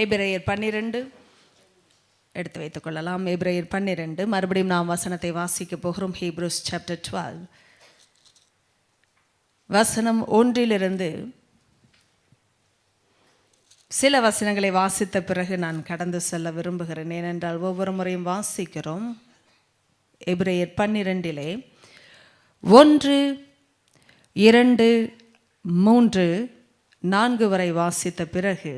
எபிரேயர் 12 எடுத்து வைத்துக் கொள்ளலாம். எபிரேயர் 12 மறுபடியும் நாம் வசனத்தை வாசிக்க போகிறோம். ஹீப்ரூஸ் சாப்டர் 12 வசனம் 1 சில வசனங்களை வாசித்த பிறகு நான் கடந்து செல்ல விரும்புகிறேன். ஏனென்றால் ஒவ்வொரு முறையும் வாசிக்கிறோம். எபிரேயர் 12 1, 2, 3, 4 வரை வாசித்த பிறகு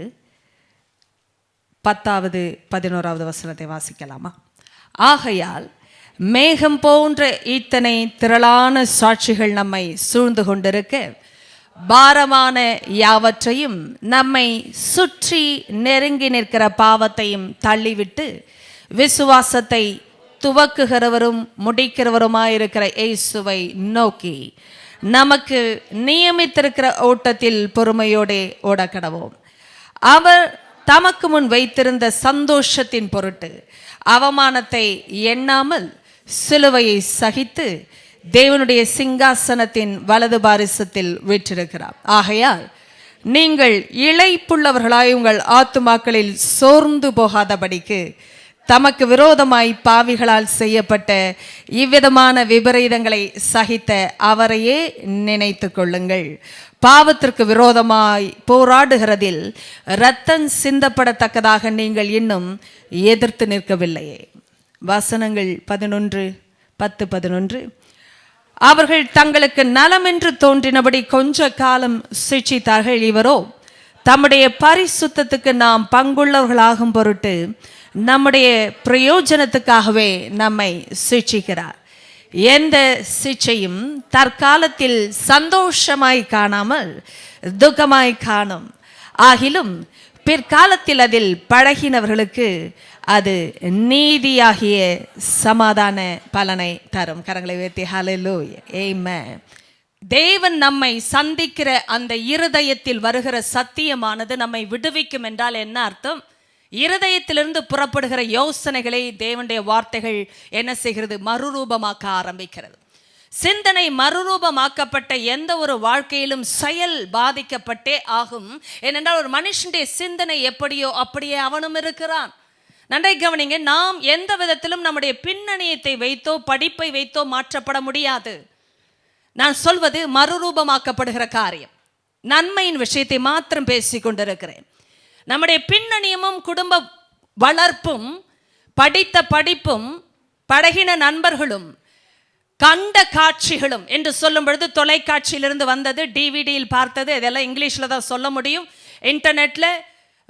10வது 11வது வசனத்தை வாசிக்கலாமா? ஆகையால் மேகம் போன்ற இத்தனை திரளான சாட்சிகள் நம்மை சூழ்ந்து கொண்டிருக்க, பாரமான யாவற்றையும் நம்மை சுற்றி நெருங்கி நிற்கிற பாவத்தையும் தள்ளிவிட்டு, விசுவாசத்தை துவக்குகிறவரும் முடிக்கிறவருமாயிருக்கிற இயேசுவை நோக்கி நமக்கு நியமித்திருக்கிற ஓட்டத்தில் பொறுமையோடு ஓடக்கடவோம். அவர் தமக்கு முன் வைத்திருந்த சந்தோஷத்தின் பொருட்டு அவமானத்தை எண்ணாமல் சிலுவையை சகித்து தேவனுடைய சிங்காசனத்தின் வலது பாரிசத்தில் வீற்றிருக்கிறார். ஆகையால் நீங்கள் இளைப்புள்ளவர்களாய் உங்கள் ஆத்துமாக்களில் சோர்ந்து போகாதபடிக்கு தமக்கு விரோதமாய் பாவிகளால் செய்யப்பட்ட இவ்விதமான விபரீதங்களை சகித்த அவரையே நினைத்து கொள்ளுங்கள். பாவத்திற்கு விரோதமாய் போராடுகிறதில் இரத்தம் சிந்தப்படத்தக்கதாக நீங்கள் இன்னும் எதிர்த்து நிற்கவில்லையே. வசனங்கள் 11, 10, 11 அவர்கள் தங்களுக்கு நலமென்று தோன்றினபடி கொஞ்ச காலம் சிட்சித்தார்கள். இவரோ தம்முடைய பரிசுத்தத்துக்கு நாம் பங்குள்ளவர்களாகும் பொருட்டு நம்முடைய பிரயோஜனத்துக்காகவே நம்மை சிட்சிக்கிறார். எந்த சிட்சையும் தற்காலத்தில் சந்தோஷமாய் காணாமல் துக்கமாய் காணும். ஆகிலும் பிற்காலத்தில் அதில் பழகினவர்களுக்கு அது நீதியாகிய சமாதான பலனை தரும். கரங்களை உயர்த்தி ஹல்லேலூயா, ஆமென். தேவன் நம்மை சந்திக்கிற அந்த இருதயத்தில் வருகிற சத்தியமானது நம்மை விடுவிக்கும் என்றால் என்ன அர்த்தம்? இருதயத்திலிருந்து புறப்படுகிற யோசனைகளை தேவனுடைய வார்த்தைகள் என்ன செய்கிறது? மறுரூபமாக்க ஆரம்பிக்கிறது. சிந்தனை மறுரூபமாக்கப்பட்ட எந்த ஒரு வாழ்க்கையிலும் செயல் பாதிக்கப்பட்டே ஆகும். ஏனென்றால் ஒரு மனுஷனுடைய சிந்தனை எப்படியோ அப்படியே அவனும் இருக்கிறான். நன்றாய் கவனிங்க, நாம் எந்த விதத்திலும் நம்முடைய பின்னணியத்தை வைத்தோ படிப்பை வைத்தோ மாற்றப்பட முடியாது. நான் சொல்வது மறுரூபமாக்கப்படுகிற காரியம். நன்மையின் விஷயத்தை மாத்திரம் பேசிக் கொண்டிருக்கிறேன். நம்முடைய பின்னணியமும் குடும்ப வளர்ப்பும் படித்த படிப்பும் பழகின நண்பர்களும் கண்ட காட்சிகளும் என்று சொல்லும் பொழுது தொலைக்காட்சியிலிருந்து வந்தது, டிவிடியில் பார்த்தது, இதெல்லாம் இங்கிலீஷில் தான் சொல்ல முடியும். இன்டர்நெட்டில்,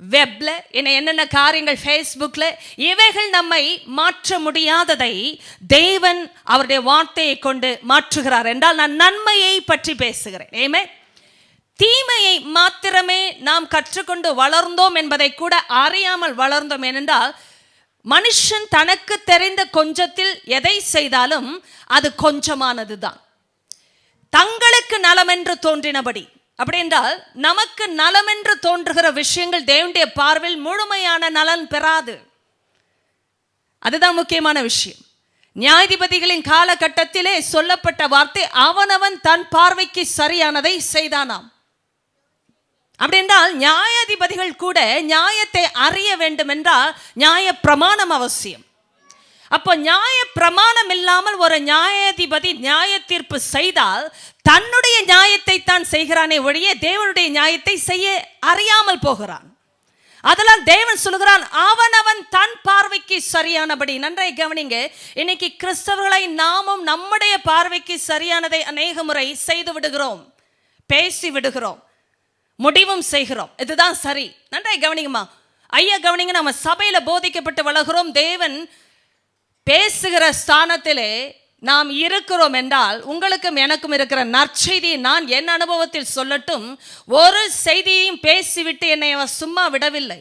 வெப்பில், என்னென்ன காரியங்கள், ஃபேஸ்புக்கில், இவைகள் நம்மை மாற்ற முடியாததை தேவன் அவருடைய வார்த்தையை கொண்டு மாற்றுகிறார் என்றால் நான் நன்மையை பற்றி பேசுகிறேன். ஆமென். தீமையை மாத்திரமே நாம் கற்றுக்கொண்டு வளர்ந்தோம் என்பதை கூட அறியாமல் வளர்ந்தோம். ஏனென்றால் மனுஷன் தனக்கு தெரிந்த கொஞ்சத்தில் எதை செய்தாலும் அது கொஞ்சமானது தான். தங்களுக்கு நலமென்று தோன்றினபடி, அப்படி என்றால் நமக்கு நலமென்று தோன்றுகிற விஷயங்கள் தேவனுடைய பார்வையில் முழுமையான நலன் பெறாது. அதுதான் முக்கியமான விஷயம். நியாயாதிபதிகளின் காலகட்டத்திலே சொல்லப்பட்ட வார்த்தை, அவனவன் தன் பார்வைக்கு சரியானதை செய்தானாம். அப்படி என்றால் நியாயாதிபதிகள் கூட நியாயத்தை அறிய வேண்டும் என்றால் நியாய பிரமாணம் அவசியம். அப்போ நியாய பிரமாணம் இல்லாமல் ஒரு நியாயாதிபதி நியாய தீர்ப்பு செய்தால் தன்னுடைய நியாயத்தை தான் செய்கிறானே ஒழிய தேவனுடைய நியாயத்தை செய்ய அறியாமல் போகிறான். அதனால் தேவன் சொல்லுகிறான், அவனவன் தன் பார்வைக்கு சரியானபடி. நன்றாய் கவனிங்க, இன்னைக்கு கிறிஸ்தவர்களை நாமும் நம்முடைய பார்வைக்கு சரியானதை அநேக முறை செய்து விடுகிறோம், பேசி விடுகிறோம், முடிவும் செய்கிறோம். இதுதான் சரி. நன்றாய் கவனிங்கம்மா, ஐயா கவனிங்க. நம்ம சபையில போதிக்கப்பட்டு வளர்கிறோம். தேவன் பேசுகிற ஸ்தானத்திலே நாம் இருக்கிறோம் என்றால் உங்களுக்கும் எனக்கும் இருக்கிற நற்செய்தியை நான் என் அனுபவத்தில் சொல்லட்டும். ஒரு செய்தியையும் பேசிவிட்டு என்னை அவர் சும்மா விடவில்லை.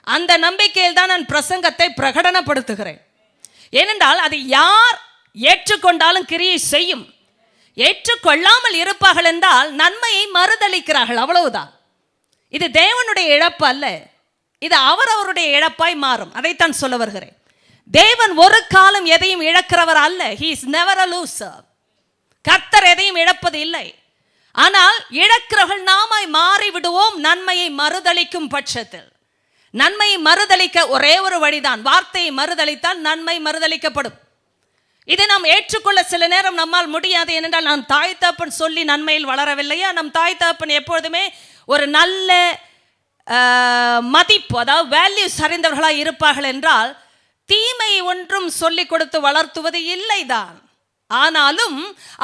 அந்த நம்பிக்கையில் தான் நான் பிரசங்கத்தை பிரகடனப்படுத்துகிறேன். ஏனென்றால் அது யார் ஏற்றுக்கொண்டாலும் கிரியை செய்யும். ஏற்றுக்கொள்ளாமல் இருப்பார்கள் என்றால் நன்மையை மறுதளிக்கிறார்கள், அவ்வளவுதான். இது தேவனுடைய இழப்பு அல்ல, இது அவருடைய இழப்பாய் மாறும். அதைத்தான் சொல்ல வருகிறேன். தேவன் ஒரு காலம் எதையும் இழக்கிறவர் அல்ல. He is never a loser. கர்த்தர் எதையும் இழப்பது இல்லை. ஆனால் இழக்கிறவர்கள் நாமாய் மாறிவிடுவோம் நன்மையை மறுதளிக்கும் பட்சத்தில். நன்மை மறுதலிக்க ஒரே ஒரு வழிதான், வார்த்தையை மறுதலித்தால் நன்மை மறுதலிக்கப்படும். இதை நாம் ஏற்றுக்கொள்ள சில நேரம் நம்மால் முடியாது. ஏனென்றால் நம் தாய் தகப்பன் சொல்லி நன்மையில் வளரவில்லையா? நம் தாய் தகப்பன் எப்பொழுதுமே ஒரு நல்ல மதிப்பு, அதாவது வேல்யூஸ் அறிந்தவர்களாக இருப்பார்கள் என்றால் தீமை ஒன்றும் சொல்லிக் கொடுத்து வளர்த்துவது இல்லைதான். ஆனாலும்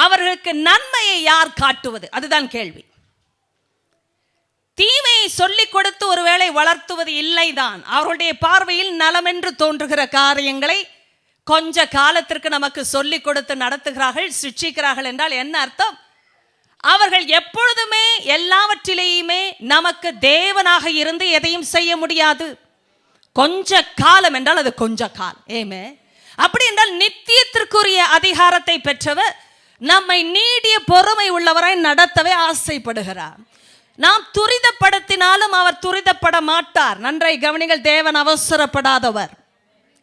அவர்களுக்கு நன்மையை யார் காட்டுவது? அதுதான் கேள்வி. தீமையை சொல்லிக் கொடுத்து ஒருவேளை வளர்த்துவது இல்லைதான். அவர்களுடைய பார்வையில் நலமென்று தோன்றுகிற காரியங்களை கொஞ்ச காலத்திற்கு நமக்கு சொல்லிக் கொடுத்து நடத்துகிறார்கள், சிக்ஷிக்கிறார்கள் என்றால் என்ன அர்த்தம்? அவர்கள் எப்பொழுதுமே எல்லாவற்றிலேயுமே நமக்கு தேவனாக இருந்து எதையும் செய்ய முடியாது. கொஞ்ச காலம் என்றால் அது கொஞ்ச காலம். ஏமே அப்படி என்றால் நித்தியத்திற்குரிய அதிகாரத்தை பெற்றவர் நம்மை நீடிய பொறுமை உள்ளவராய் நடத்தவே ஆசைப்படுகிறார். நாம் துரிதப்படுத்தினாலும் அவர் துரிதப்பட மாட்டார். நன்றாய் கவனிங்கள், தேவன் அவசரப்படாதவர்.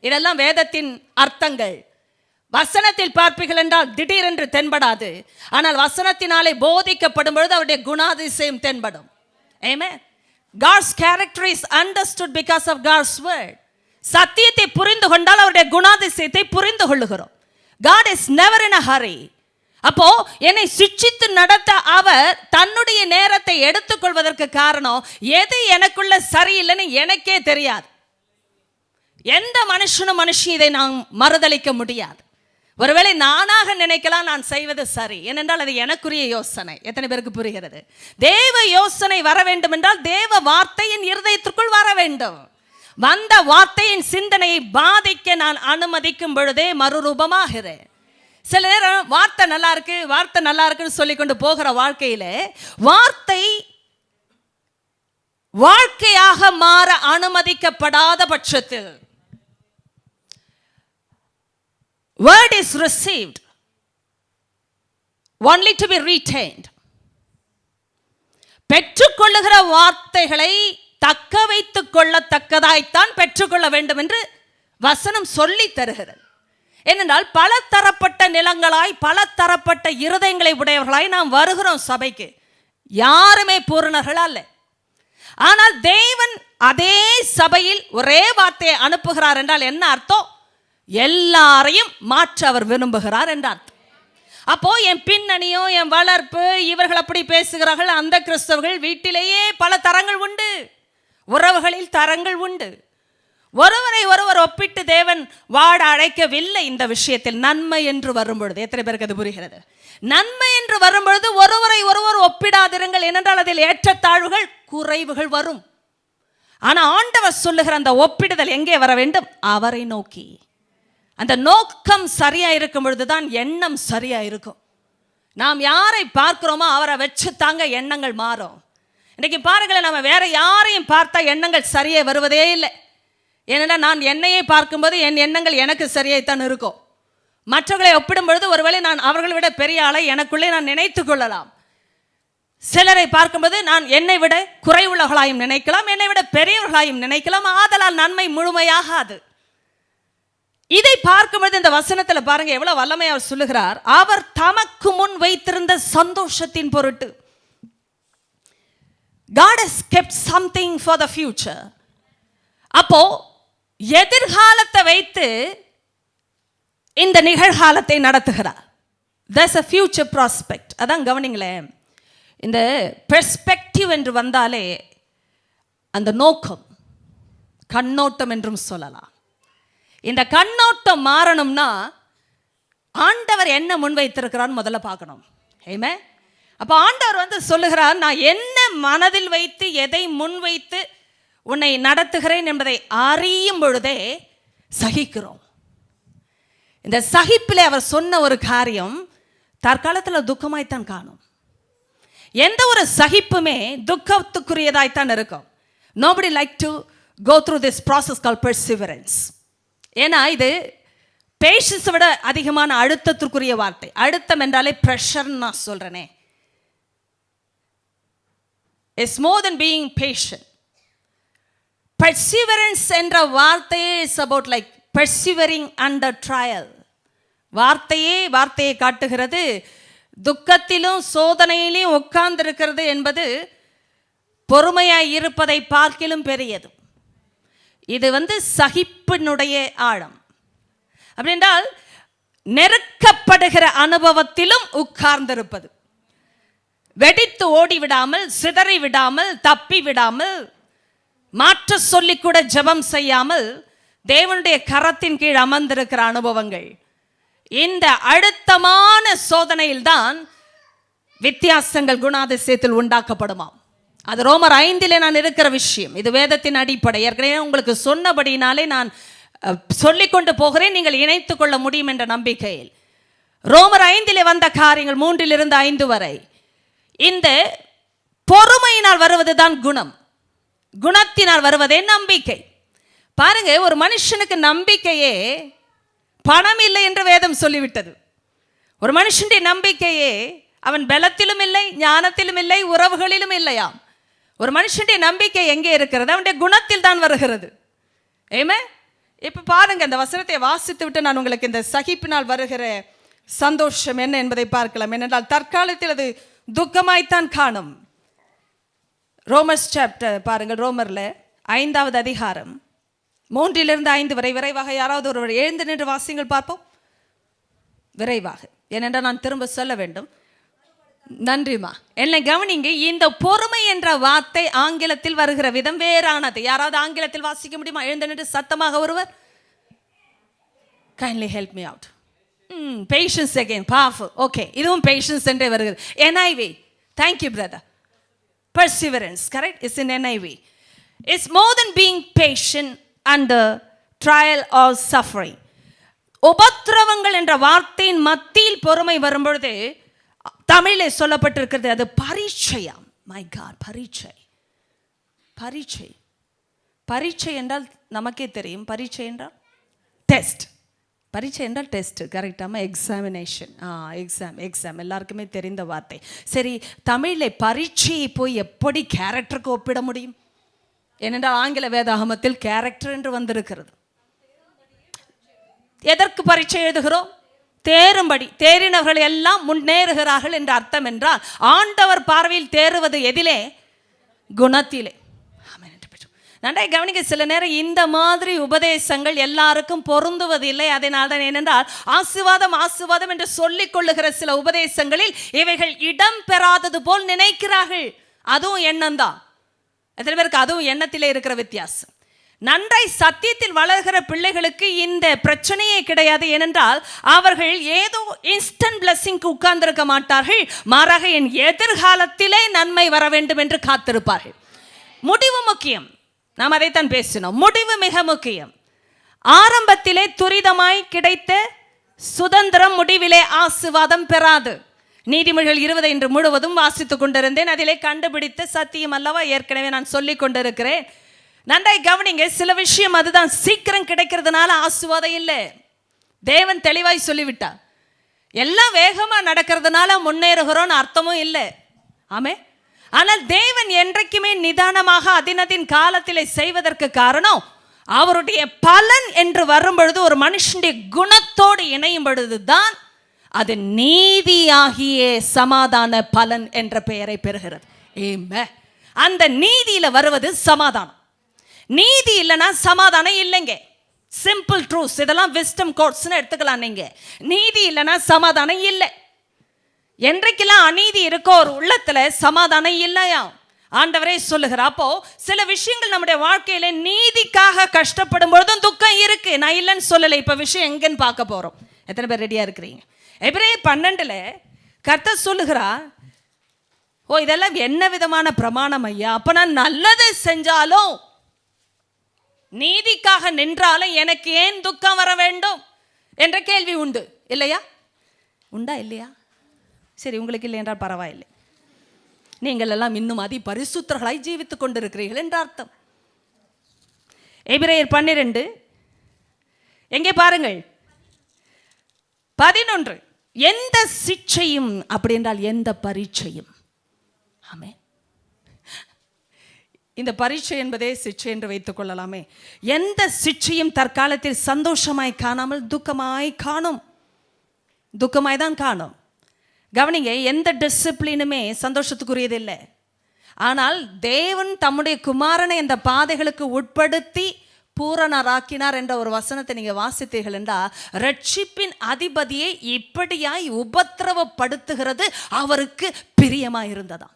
இதெல்லாம் வேதத்தின் அர்த்தங்கள். வசனத்தில் பார்ப்பீர்கள் என்றால் திடீரென்று தென்படாது, ஆனால் வசனத்தினாலே போதிக்கப்படும் பொழுது அவருடைய குணாதிசயம் தென்படும். ஆமென். God's character is understood because of God's word. சத்தியத்தை புரிந்து கொண்டால் அவருடைய குணாதிசயத்தை புரிந்து கொள்ளுகிறோம். God is never in a hurry. அப்போ என்னை சிட்சித்து நடத்த அவர் தன்னுடைய நேரத்தை எடுத்துக்கொள்வதற்கு காரணம், எது எனக்குள்ள சரியில்லைன்னு எனக்கே தெரியாது. எந்த மனுஷனும் மனுஷன் இதை நான் மறுதலிக்க முடியாது. ஒருவேளை நானாக நினைக்கலாம் நான் செய்வது சரி, ஏனென்றால் அது எனக்குரிய யோசனை. எத்தனை பேருக்கு புரிகிறது? தேவ யோசனை வர வேண்டும் என்றால் தேவ வார்த்தையின் இருதயத்திற்குள் வர வேண்டும். வந்த வார்த்தையின் சிந்தனையை பாதிக்க நான் அனுமதிக்கும் பொழுதே மறுரூபமாகிறேன். சில நேரம் வார்த்தை நல்லா இருக்கு, வார்த்தை நல்லா இருக்குன்னு சொல்லி கொண்டு போகிற வாழ்க்கையில வார்த்தை வாழ்க்கையாக மாற அனுமதிக்கப்படாத பட்சத்தில், word is received only to be retained. பெற்றுக்கொள்ளுகிற வார்த்தைகளை தக்க வைத்துக் கொள்ளத்தக்கதாய்த்தான் பெற்றுக்கொள்ள வேண்டும் என்று வசனம் சொல்லி தருகிறது. ஏனென்றால் பல தரப்பட்ட நிலங்களாய் பல தரப்பட்ட இருதயங்களை உடையவர்களாய் நாம் வருகிறோம் சபைக்கு. யாருமே பூரணர்கள் அல்ல. ஆனால் தேவன் அதே சபையில் ஒரே வார்த்தையை அனுப்புகிறார் என்றால் என்ன அர்த்தம்? எல்லாரையும் மாற்ற அவர் விரும்புகிறார் என்ற அர்த்தம். அப்போ என் பின்னணியோ என் வளர்ப்பு, இவர்கள் அப்படி பேசுகிறார்கள், அந்த கிறிஸ்தவர்கள், வீட்டிலேயே பல தரங்கள் உண்டு, உறவுகளில் தரங்கள் உண்டு. ஒருவரை ஒருவர் ஒப்பிட்டு தேவன் வாட அழைக்கவில்லை. இந்த விஷயத்தில் நன்மை என்று வரும்பொழுது, எத்தனை பேருக்கு அது புரிகிறது? நன்மை என்று வரும்பொழுது ஒருவரை ஒருவர் ஒப்பிடாதிருங்கள், ஏனென்றால் அதில் ஏற்றத்தாழ்வுகள் குறைவுகள் வரும். ஆனால் ஆண்டவர் சொல்லுகிற அந்த ஒப்பிடுதல் எங்கே வர வேண்டும்? அவரை நோக்கி. அந்த நோக்கம் சரியா இருக்கும் பொழுதுதான் எண்ணம் சரியா இருக்கும். நாம் யாரை பார்க்கிறோமோ அவரை வச்சு தாங்க எண்ணங்கள் மாறும். இன்னைக்கு பாருங்களேன், நம்ம வேற யாரையும் பார்த்தா எண்ணங்கள் சரியே வருவதே இல்லை. ஏன்னா நான் என்னையே பார்க்கும்போது என் எண்ணங்கள் எனக்கு சரியாய்த்தான் இருக்கும். மற்றவர்களை ஒப்பிடும் பொழுது ஒருவேளை நான் அவர்களை விட பெரிய ஆளை எனக்குள்ளே நான் நினைத்து கொள்ளலாம். சிலரை பார்க்கும்போது நான் என்னை விட குறைவுள்ளவர்களாயும் நினைக்கலாம், என்னை விட பெரியவர்களாயும் நினைக்கலாம். ஆதலால் நன்மை முழுமையாகாது. இதை பார்க்கும்போது இந்த வசனத்தில் பாருங்க எவ்வளவு வல்லமை அவர் சொல்லுகிறார். அவர் தமக்கு முன் வைத்திருந்த சந்தோஷத்தின் பொருட்டு, God has kept something for the future. அப்போ எதிர்காலத்தை வைத்து இந்த நிகழ்காலத்தை நடத்துகிறார். There's a future prospect. அதான் கவனிங்களேன், இந்த பெர்ஸ்பெக்டிவ் என்று வந்தாலே அந்த நோக்கம், கண்ணோட்டம் என்றும் சொல்லலாம். இந்த கண்ணோட்டம் மாறணும்னா ஆண்டவர் என்ன முன்வைத்திருக்கிறான்னு முதல்ல பார்க்கணும். ஆமென். அப்போ ஆண்டவர் சொல்லுகிறார், நான் என்ன மனதில் வைத்து எதை முன்வைத்து உன்னை நடத்துகிறேன் என்பதை அறியும் பொழுதே சகிக்கிறோம். இந்த சகிப்பில் அவர் சொன்ன ஒரு காரியம் தற்காலத்தில் துக்கமாய்த்தான் காணும். எந்த ஒரு சகிப்புமே துக்கத்துக்குரியதாய்த்தான் இருக்கும். Nobody like to go through this process called perseverance. ஏன்னா இது பேஷன்ஸை விட அதிகமான அழுத்தத்திற்குரிய வார்த்தை. அழுத்தம் என்றாலே ப்ரெஷர் நான் சொல்றேனே. It's more than being patient. Perseverance என்ற வார்த்தையே is about like persevering under trial. வார்த்தையை காட்டுகிறது. துக்கத்திலும் சோதனையிலும் உட்கார்ந்திருக்கிறது என்பது பொறுமையாய் இருப்பதை பார்க்கிலும் பெரியது. இது சகிப்பினுடைய ஆழம். அப்படின்றால் நெருக்கப்படுகிற அனுபவத்திலும் உட்கார்ந்திருப்பது, வெடித்து ஓடிவிடாமல், சிதறி விடாமல், தப்பி விடாமல், மாற்ற சொல்லி கூட ஜெபம் செய்யாமல் தேவனுடைய கரத்தின் கீழ் அமர்ந்திருக்கிற அனுபவங்கள். இந்த அழுத்தமான சோதனையில் தான் வித்தியாசங்கள் குணாதிசயத்தில் உண்டாக்கப்படுமாம். அது ரோமர் 5 நான் இருக்கிற விஷயம். இது வேதத்தின் அடிப்படை. ஏற்கனவே உங்களுக்கு சொன்னபடினாலே நான் சொல்லிக்கொண்டு போகிறேன், நீங்கள் இணைத்துக் கொள்ள முடியும் என்ற நம்பிக்கையில். ரோமர் 5 வந்த காரியங்கள் 3 5 வரை இந்த பொறுமையினால் வருவதுதான் குணம், குணத்தினால் வருவதே நம்பிக்கை. பாருங்க, ஒரு மனுஷனுக்கு நம்பிக்கையே பணம் இல்லை என்று வேதம் சொல்லிவிட்டது. ஒரு மனுஷனுடைய நம்பிக்கையே அவன் பலத்திலும் இல்லை, ஞானத்திலும் இல்லை, உறவுகளிலும் இல்லையாம். ஒரு மனுஷனுடைய நம்பிக்கை எங்கே இருக்கிறது? அவனுடைய குணத்தில் தான் வருகிறது. ஏமே, இப்ப பாருங்க, இந்த வசனத்தை வாசித்து விட்டு நான் உங்களுக்கு இந்த சகிப்பினால் வருகிற சந்தோஷம் என்ன என்பதை பார்க்கலாம். ஏனென்றால் தற்காலத்தில் அது துக்கமாய்த்தான் காணும். ரோமர்ஸ் சாப்டர் பாருங்கள், ரோமர்ல 5வது அதிகாரம் 3 5 வரை. விரைவாக யாராவது ஒருவர் எழுந்து நின்று வாசிங்கள் பார்ப்போம், விரைவாக, ஏனென்றால் நான் திரும்ப சொல்ல வேண்டும். நன்றிமா, என்னை கவனிங்க. இந்த பொறுமை என்ற வார்த்தை ஆங்கிலத்தில் வருகிற விதம் வேறானது. யாராவது ஆங்கிலத்தில் வாசிக்க முடியுமா? எழுந்து நின்று சத்தமாக ஒருவர். Kindly help me out. Patience again, powerful. Okay, இதுவும் பேஷன்ஸ் என்றே வருகிறது. NIV, thank you brother. Perseverance, correct? It's in NIV. It's more than being patient under trial or suffering. உபத்திரவங்கள் என்ற வார்த்தையின் மத்தியில் பொறுமை வரும்பொழுது தமிழிலே சொல்லப்பட்டிருக்கிறது, அது பரீட்சையாம். மை காட், பரீட்சை. பரீட்சை, பரீட்சை என்றால் நமக்கே தெரியும். பரீட்சை என்றால் டெஸ்ட். பரீட்சை என்றால் டெஸ்ட், கரெக்டாமா? எக்ஸாமினேஷன், எக்ஸாம் எல்லாருக்குமே தெரிந்த வார்த்தை. சரி, தமிழில் பரீட்சையை போய் எப்படி கேரக்டருக்கு ஒப்பிட முடியும்? ஏனென்றால் ஆங்கில வேதாகமத்தில் கேரக்டர் என்று வந்திருக்கிறது. எதற்கு பரீட்சை எழுதுகிறோம்? தேரும்படி. தேறினவர்கள் எல்லாம் முன்னேறுகிறார்கள் என்ற அர்த்தம். என்றால் ஆண்டவர் பார்வையில் தேறுவது எதிலே? குணத்திலே. நன்றாய் கவனிக்க. சில நேரம் இந்த மாதிரி உபதேசங்கள் எல்லாருக்கும் பொருந்துவதில்லை. அதனால் தான், ஏனென்றால் ஆசீர்வாதம் என்று சொல்லிக் கொள்ளுகிற சில உபதேசங்களில் இவைகள் இடம் பெறாதது போல் நினைக்கிறார்கள். அதுவும் எண்ணம் தான். எத்தனை பேருக்கு அதுவும் எண்ணத்திலே இருக்கிற வித்தியாசம்? நன்றாய் சத்தியத்தில் வளர்கிற பிள்ளைகளுக்கு இந்த பிரச்சனையே கிடையாது. ஏனென்றால் அவர்கள் ஏதோ இன்ஸ்டன்ட் பிளஸிங்க்கு உட்கார்ந்திருக்க மாட்டார்கள். மாறாக என் எதிர்காலத்திலே நன்மை வர வேண்டும் என்று காத்திருப்பார்கள். முடிவு முக்கியம். நாம் அதைத்தான் பேசினோம். முடிவு மிக முக்கியம். ஆரம்பத்திலே துரிதமாய் கிடைத்த சுதந்திரம் முடிவிலே ஆசீர்வாதம் பெறாது. நீதிமொழிகள் 20 இன்று முழுவதும் வாசித்துக் கொண்டிருந்தேன். அதிலே கண்டுபிடித்த சத்தியம் அல்லவா ஏற்கனவே நான் சொல்லிக் கொண்டிருக்கிறேன். நன்றாய் கவனிங்க. சில விஷயம் அதுதான், சீக்கிரம் கிடைக்கிறதுனால ஆசீர்வாதம் இல்லை. தேவன் தெளிவாய் சொல்லிவிட்டார். எல்லாம் வேகமா நடக்கிறதுனால முன்னேறுகிறோன்னு அர்த்தமும் இல்லை. ஆமே. ஆனால் தேவன் என்றைக்குமே நிதானமாக அதினதின் காலத்திலே செய்வதற்கு காரணம், அவருடைய பலன் என்று வரும் பொழுது, ஒரு மனுஷனுடைய குணத்தோடு இணையும் பொழுதுதான் அது நீதியாகிய சமாதான பலன் என்ற பெயரை பெறுகிறது. ஏமே, அந்த நீதியில வருவது சமாதானம். நீதி இல்லைன்னா சமாதானம் இல்லைங்க. Simple truce. இதெல்லாம் விஸ்டம் கோட்ஸ்னு எடுத்துக்கலாம். நீங்க நீதி இல்லைன்னா சமாதானம் இல்லை. என்றைக்கெல்லாம் அநீதி இருக்கோ ஒரு உள்ளத்துல சமாதானம் இல்லையா? ஆண்டவரே சொல்லுகிறார். அப்போ சில விஷயங்கள் நம்முடைய வாழ்க்கையில நீதிக்காக கஷ்டப்படும் பொழுதும் துக்கம் இருக்கு. நான் இல்லைன்னு சொல்லலை. இப்ப விஷயம் எங்கன்னு பார்க்க போறோம். எத்தனை பேர் ரெடியா இருக்கிறீங்க? எபிரேயர் 12 கர்த்தர் சொல்லுகிறார், ஓ இதெல்லாம் என்ன விதமான பிரமாணம் ஐயா? அப்ப நான் நல்லதை செஞ்சாலும் நீதிக்காக நின்றாலும் எனக்கு ஏன் துக்கம் வர வேண்டும் என்ற கேள்வி உண்டு இல்லையா? உண்டா இல்லையா? சரி, உங்களுக்கு இல்லை என்றால் பரவாயில்லை. நீங்கள் எல்லாம் இன்னும் அதி பரிசுத்தர்களாய் ஜீவித்துக் கொண்டிருக்கிறீர்கள் என்ற அர்த்தம். எபிரேயர் 12 எங்கே பாருங்கள், 11. எந்த சிட்சையும், அப்படி என்றால் எந்த பரீட்சையும். ஆமே, இந்த பரீட்சை என்பதே சிட்சை என்று வைத்துக் கொள்ளலாமே. எந்த சிட்சையும் தற்காலத்தில் சந்தோஷமாய் காணாமல் துக்கமாய் காணும். துக்கமாய் தான் காணும். கவனிங்க, எந்த டிசிப்ளினுமே சந்தோஷத்துக்குரியது இல்லை. ஆனால் தேவன் தம்முடைய குமாரனை இந்த பாதைகளுக்கு உட்படுத்தி பூரணராக்கினார் என்ற ஒரு வசனத்தை நீங்க வாசித்தீர்கள் என்றால், ரட்சிப்பின் அதிபதியை இப்படியாய் உபத்திரவப்படுத்துகிறது அவருக்கு பிரியமாய் இருந்ததாம்.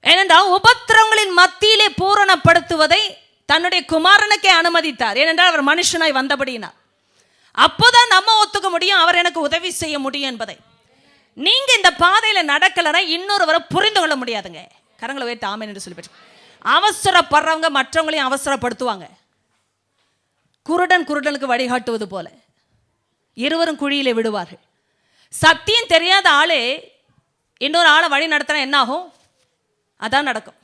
ஏனென்றால் உபத்திரவங்களின் மத்தியிலே பூரணப்படுத்துவதை தன்னுடைய குமாரனுக்கே அனுமதித்தார். ஏனென்றால் அவர் மனுஷனாய் வந்தபடியினார். அப்போதான் நம்ம ஒத்துக்க முடியும் அவர் எனக்கு உதவி செய்ய முடியும் என்பதை. நீங்க இந்த பாதையில நடக்கலன்னா இன்னொருவரை புரிந்து கொள்ள முடியாதுங்க. கரங்களை வைத்து ஆமென் என்று சொல்லி பெற்று. அவசரப்படுறவங்க மற்றவங்களையும் அவசரப்படுத்துவாங்க. குருடனுக்கு வழிகாட்டுவது போல இருவரும் குழியிலே விடுவார்கள். சத்தியம் தெரியாத ஆளே இன்னொரு ஆளை வழி நடத்தினா என்ன ஆகும்? அதான் நடக்கும்.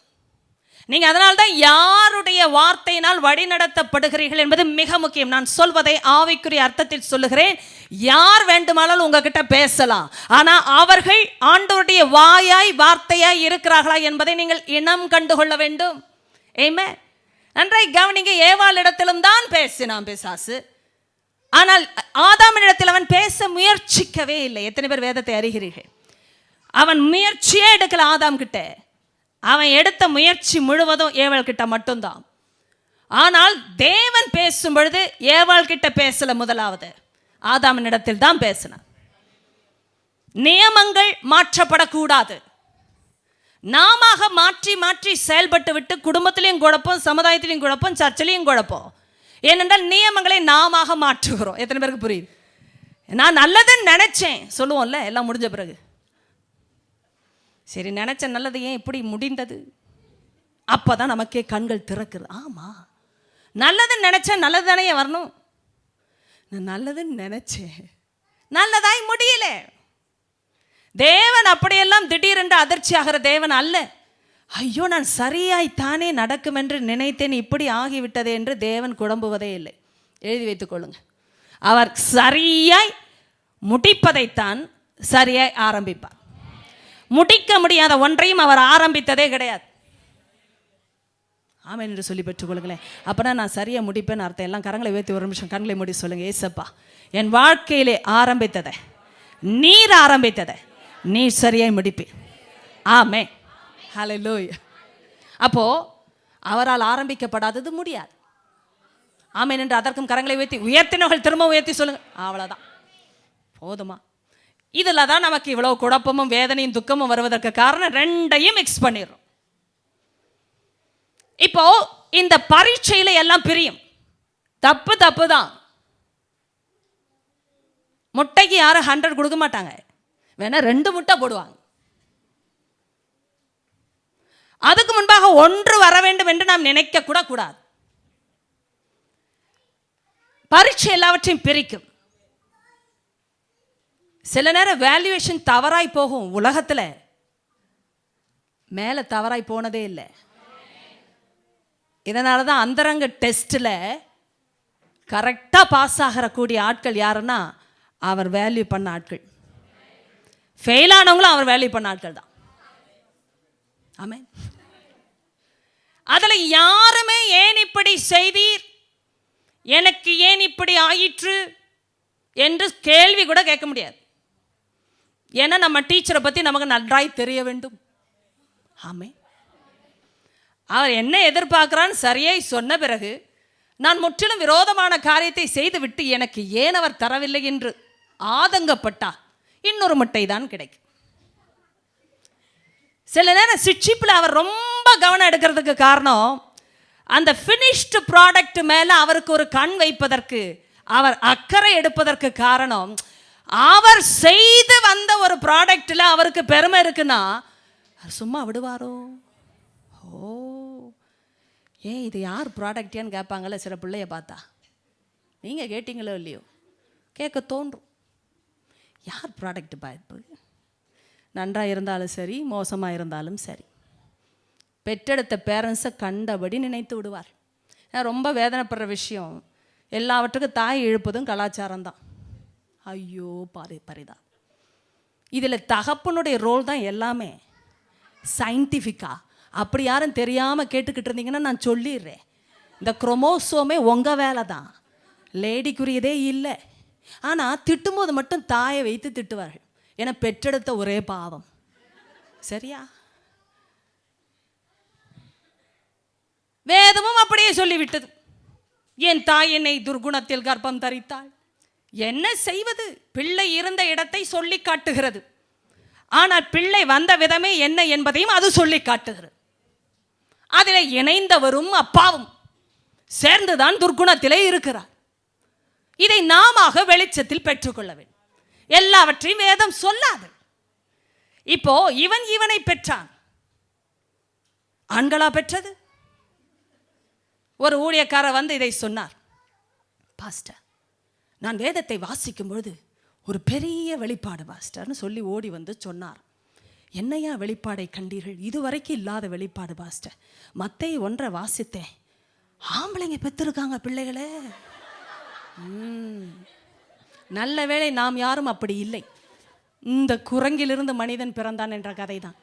நீங்க அதனால்தான் யாருடைய வார்த்தையினால் வழி நடத்தப்படுகிறீர்கள் என்பது மிக முக்கியம். நான் சொல்வதை ஆவிக்குரிய அர்த்தத்தில் சொல்லுகிறேன். யார் வேண்டுமானாலும் உங்ககிட்ட பேசலாம், ஆனா அவர்கள் ஆண்டவருடைய வாயாய் வார்த்தையாய் இருக்கிறார்களா என்பதை நீங்கள் இனம் கண்டுகொள்ள வேண்டும். ஆமென். நன்றாய் கவனிங்க. ஏவாளிடத்திலும் தான் பேசினான் பிசாசு, ஆனால் ஆதாமினிடத்தில் அவன் பேச முயற்சிக்கவே இல்லை. எத்தனை பேர் வேதத்தை அறிகிறீர்கள்? அவன் முயற்சியே எடுக்கல ஆதாம் கிட்ட. அவன் எடுத்த முயற்சி முழுவதும் ஏவாள் கிட்ட மட்டும்தான். ஆனால் தேவன் பேசும் பொழுது ஏவாள் கிட்ட பேசல, முதலாவது ஆதாமினிடத்தில் தான் பேசினான். நியமங்கள் மாற்றப்படக்கூடாது. நாம மாற்றி மாற்றி செயல்பட்டு விட்டு குடும்பத்திலையும் குழப்பம், சமுதாயத்திலையும் குழப்பம், சர்ச்சிலையும் குழப்பம். ஏனென்றால் நியமங்களை நாம மாற்றுகிறோம். எத்தனை பேருக்கு புரியுது? நான் நல்லதுன்னு நினைச்சேன் சொல்லுவோம்ல, எல்லாம் முடிஞ்ச பிறகு. சரி, நினைச்ச நல்லது ஏன் இப்படி முடிந்தது? அப்பதான் நமக்கே கண்கள் திறக்குது. ஆமா, நல்லதுன்னு நினைச்சேன், நல்லது தானே வரணும். நான் நல்லதுன்னு நினைச்சேன், நல்லதாய் முடியல. தேவன் அப்படியெல்லாம் திடீரென்று அதிர்ச்சி ஆகிற தேவன் அல்ல. ஐயோ, நான் சரியாய் தானே நடக்கும் என்று நினைத்தேன், இப்படி ஆகிவிட்டதே என்று தேவன் குழம்புவதே இல்லை. எழுதி வைத்துக் கொள்ளுங்க. அவர் சரியாய் முடிப்பதைத்தான் சரியாய் ஆரம்பிப்பார். முடிக்க முடியாத ஒன்றையும் அவர் ஆரம்பித்ததே கிடையாது. ஆமென் என்று சொல்லி பெற்றுக் கொள்ளுங்களேன். அப்பனா நான் சரியா முடிப்பேன்னு அர்த்தம். எல்லாம் கரங்களை உயர்த்தி ஒரு நிமிஷம் கண்களை மூடி சொல்லுங்க. ஏசப்பா, என் வாழ்க்கையிலே ஆரம்பித்ததை, நீர் ஆரம்பித்ததை நீர் சரியாய் முடிப்பீர். ஆமென். ஹல்லேலூயா. அப்போ அவரால் ஆரம்பிக்கப்படாதது முடியாது. ஆமென் என்று அதற்கும் கரங்களை உயர்த்தினவர்கள் திரும்ப உயர்த்தி சொல்லுங்க. அவ்வளவுதான், போதுமா? இதில் தான் நமக்கு இவ்வளவு குழப்பமும் வேதனையும் துக்கமும் வருவதற்கு காரணம். ரெண்டையும் மிக்ஸ் பண்ணிடுறோம். இப்போ இந்த பரீட்சையில எல்லாம் பிரியும். தப்பு தான். முட்டைக்கு யாரும் 100 கொடுக்க மாட்டாங்க, வேணா 2 முட்டை போடுவாங்க. அதுக்கு முன்பாக 1 வர வேண்டும் என்று நாம் நினைக்க கூட கூடாது. பரீட்சை எல்லாவற்றையும் பிரிக்கும். சில நேரம் வேல்யூவேஷன் தவறாய் போகும். உலகத்துல மேல தவறாய் போனதே இல்லை. இதனாலதான் அந்தரங்க டெஸ்ட்ல கரெக்டா பாஸ் ஆகிற கூடிய ஆட்கள் யாருன்னா அவர் வேல்யூ பண்ண ஆட்கள். ஃபெயில் ஆனவங்களும் அவர் வேல்யூ பண்ண ஆட்கள் தான். ஆமென். அதுல யாருமே ஏன் இப்படி செய்தீர், எனக்கு ஏன் இப்படி ஆயிற்று என்று கேள்வி கூட கேட்க முடியாது. ஏன்னா நம்ம டீச்சரை பத்தி நமக்கு நன்றாய் தெரிய வேண்டும். ஆமென். அவர் என்ன எதிர்பார்க்கிறான்னு சரியாய் சொன்ன பிறகு நான் முற்றிலும் விரோதமான காரியத்தை செய்துவிட்டு எனக்கு ஏன் அவர் தரவில்லை என்று ஆதங்கப்பட்டா இன்னொரு முட்டை தான் கிடைக்கும். சில நேரம் சிட்சிப்பில் அவர் ரொம்ப கவனம் எடுக்கிறதுக்கு காரணம் அந்த ஃபினிஷ்டு ப்ராடக்ட் மேல அவருக்கு ஒரு கண் வைப்பதற்கு, அவர் அக்கறை எடுப்பதற்கு காரணம், அவர் செய்து வந்த ஒரு ப்ராடக்ட்ல அவருக்கு பெருமை இருக்குன்னா சும்மா விடுவாரோ? ஓ, ஏன் இது யார் ப்ராடக்டான்னு கேட்பாங்கல்ல சில பிள்ளைய பார்த்தா. நீங்க கேட்டீங்களோ இல்லையோ, கேட்க தோன்றும். யார் ப்ராடக்ட் பாய்ப்பு? நன்றாக இருந்தாலும் சரி, மோசமாக இருந்தாலும் சரி, பெற்றெடுத்த பேரண்ட்ஸை கண்டபடி நினைத்து விடுவார். ரொம்ப வேதனைப்படுற விஷயம், எல்லாவற்றுக்கும் தாய் இழுப்பதும் கலாச்சாரம் தான். ஐயோ பரிதா. இதில் தகப்பனுடைய ரோல் தான் எல்லாமே. சயின்டிஃபிக்கா அப்படி யாரும் தெரியாமல் கேட்டுக்கிட்டு இருந்தீங்கன்னா நான் சொல்லிடுறேன், இந்த குரோமோசோமே உங்கள் வேலை தான், லேடிக்குரியதே இல்லை. ஆனால் திட்டும்போது மட்டும் தாயை வைத்து திட்டுவார்கள், ஏன்னா பெற்றெடுத்த ஒரே பாவம். சரியா? வேதமும் அப்படியே சொல்லிவிட்டது, என் தாய் என்னை துர்குணத்தில் கர்ப்பம் தரித்தாள். என்ன செய்வது? பிள்ளை இருந்த இடத்தை சொல்லி காட்டுகிறது. ஆனால் பிள்ளை வந்த விதமே என்ன என்பதையும் அது சொல்லி காட்டுகிறது. அதில் இணைந்தவரும் அப்பாவும் சேர்ந்துதான் துர்குணத்திலே இருக்கிறார். இதை நாம வெளிச்சத்தில் பெற்றுக்கொள்ள வேண்டும். எல்லாவற்றையும் வேதம் சொல்லாது. இப்போ இவனை பெற்றான். ஆண்களா பெற்றது? ஒரு ஊழியக்காரர் வந்து இதை சொன்னார். பாஸ்டர், நான் வேதத்தை வாசிக்கும் பொழுது ஒரு பெரிய வெளிப்பாடு பாஸ்டர்னு சொல்லி ஓடி வந்து சொன்னார். என்னையா வெளிப்பாடை கண்டீர்கள்? இதுவரைக்கும் இல்லாத வெளிப்பாடு பாஸ்டர். மத்தேயு 1 வாசித்தேன். ஆம்பளைங்க பெற்றிருக்காங்க பிள்ளைகளே. நல்ல வேளை நாம் யாரும் அப்படி இல்லை. இந்த குரங்கிலிருந்து மனிதன் பிறந்தான் என்ற கதை தான்.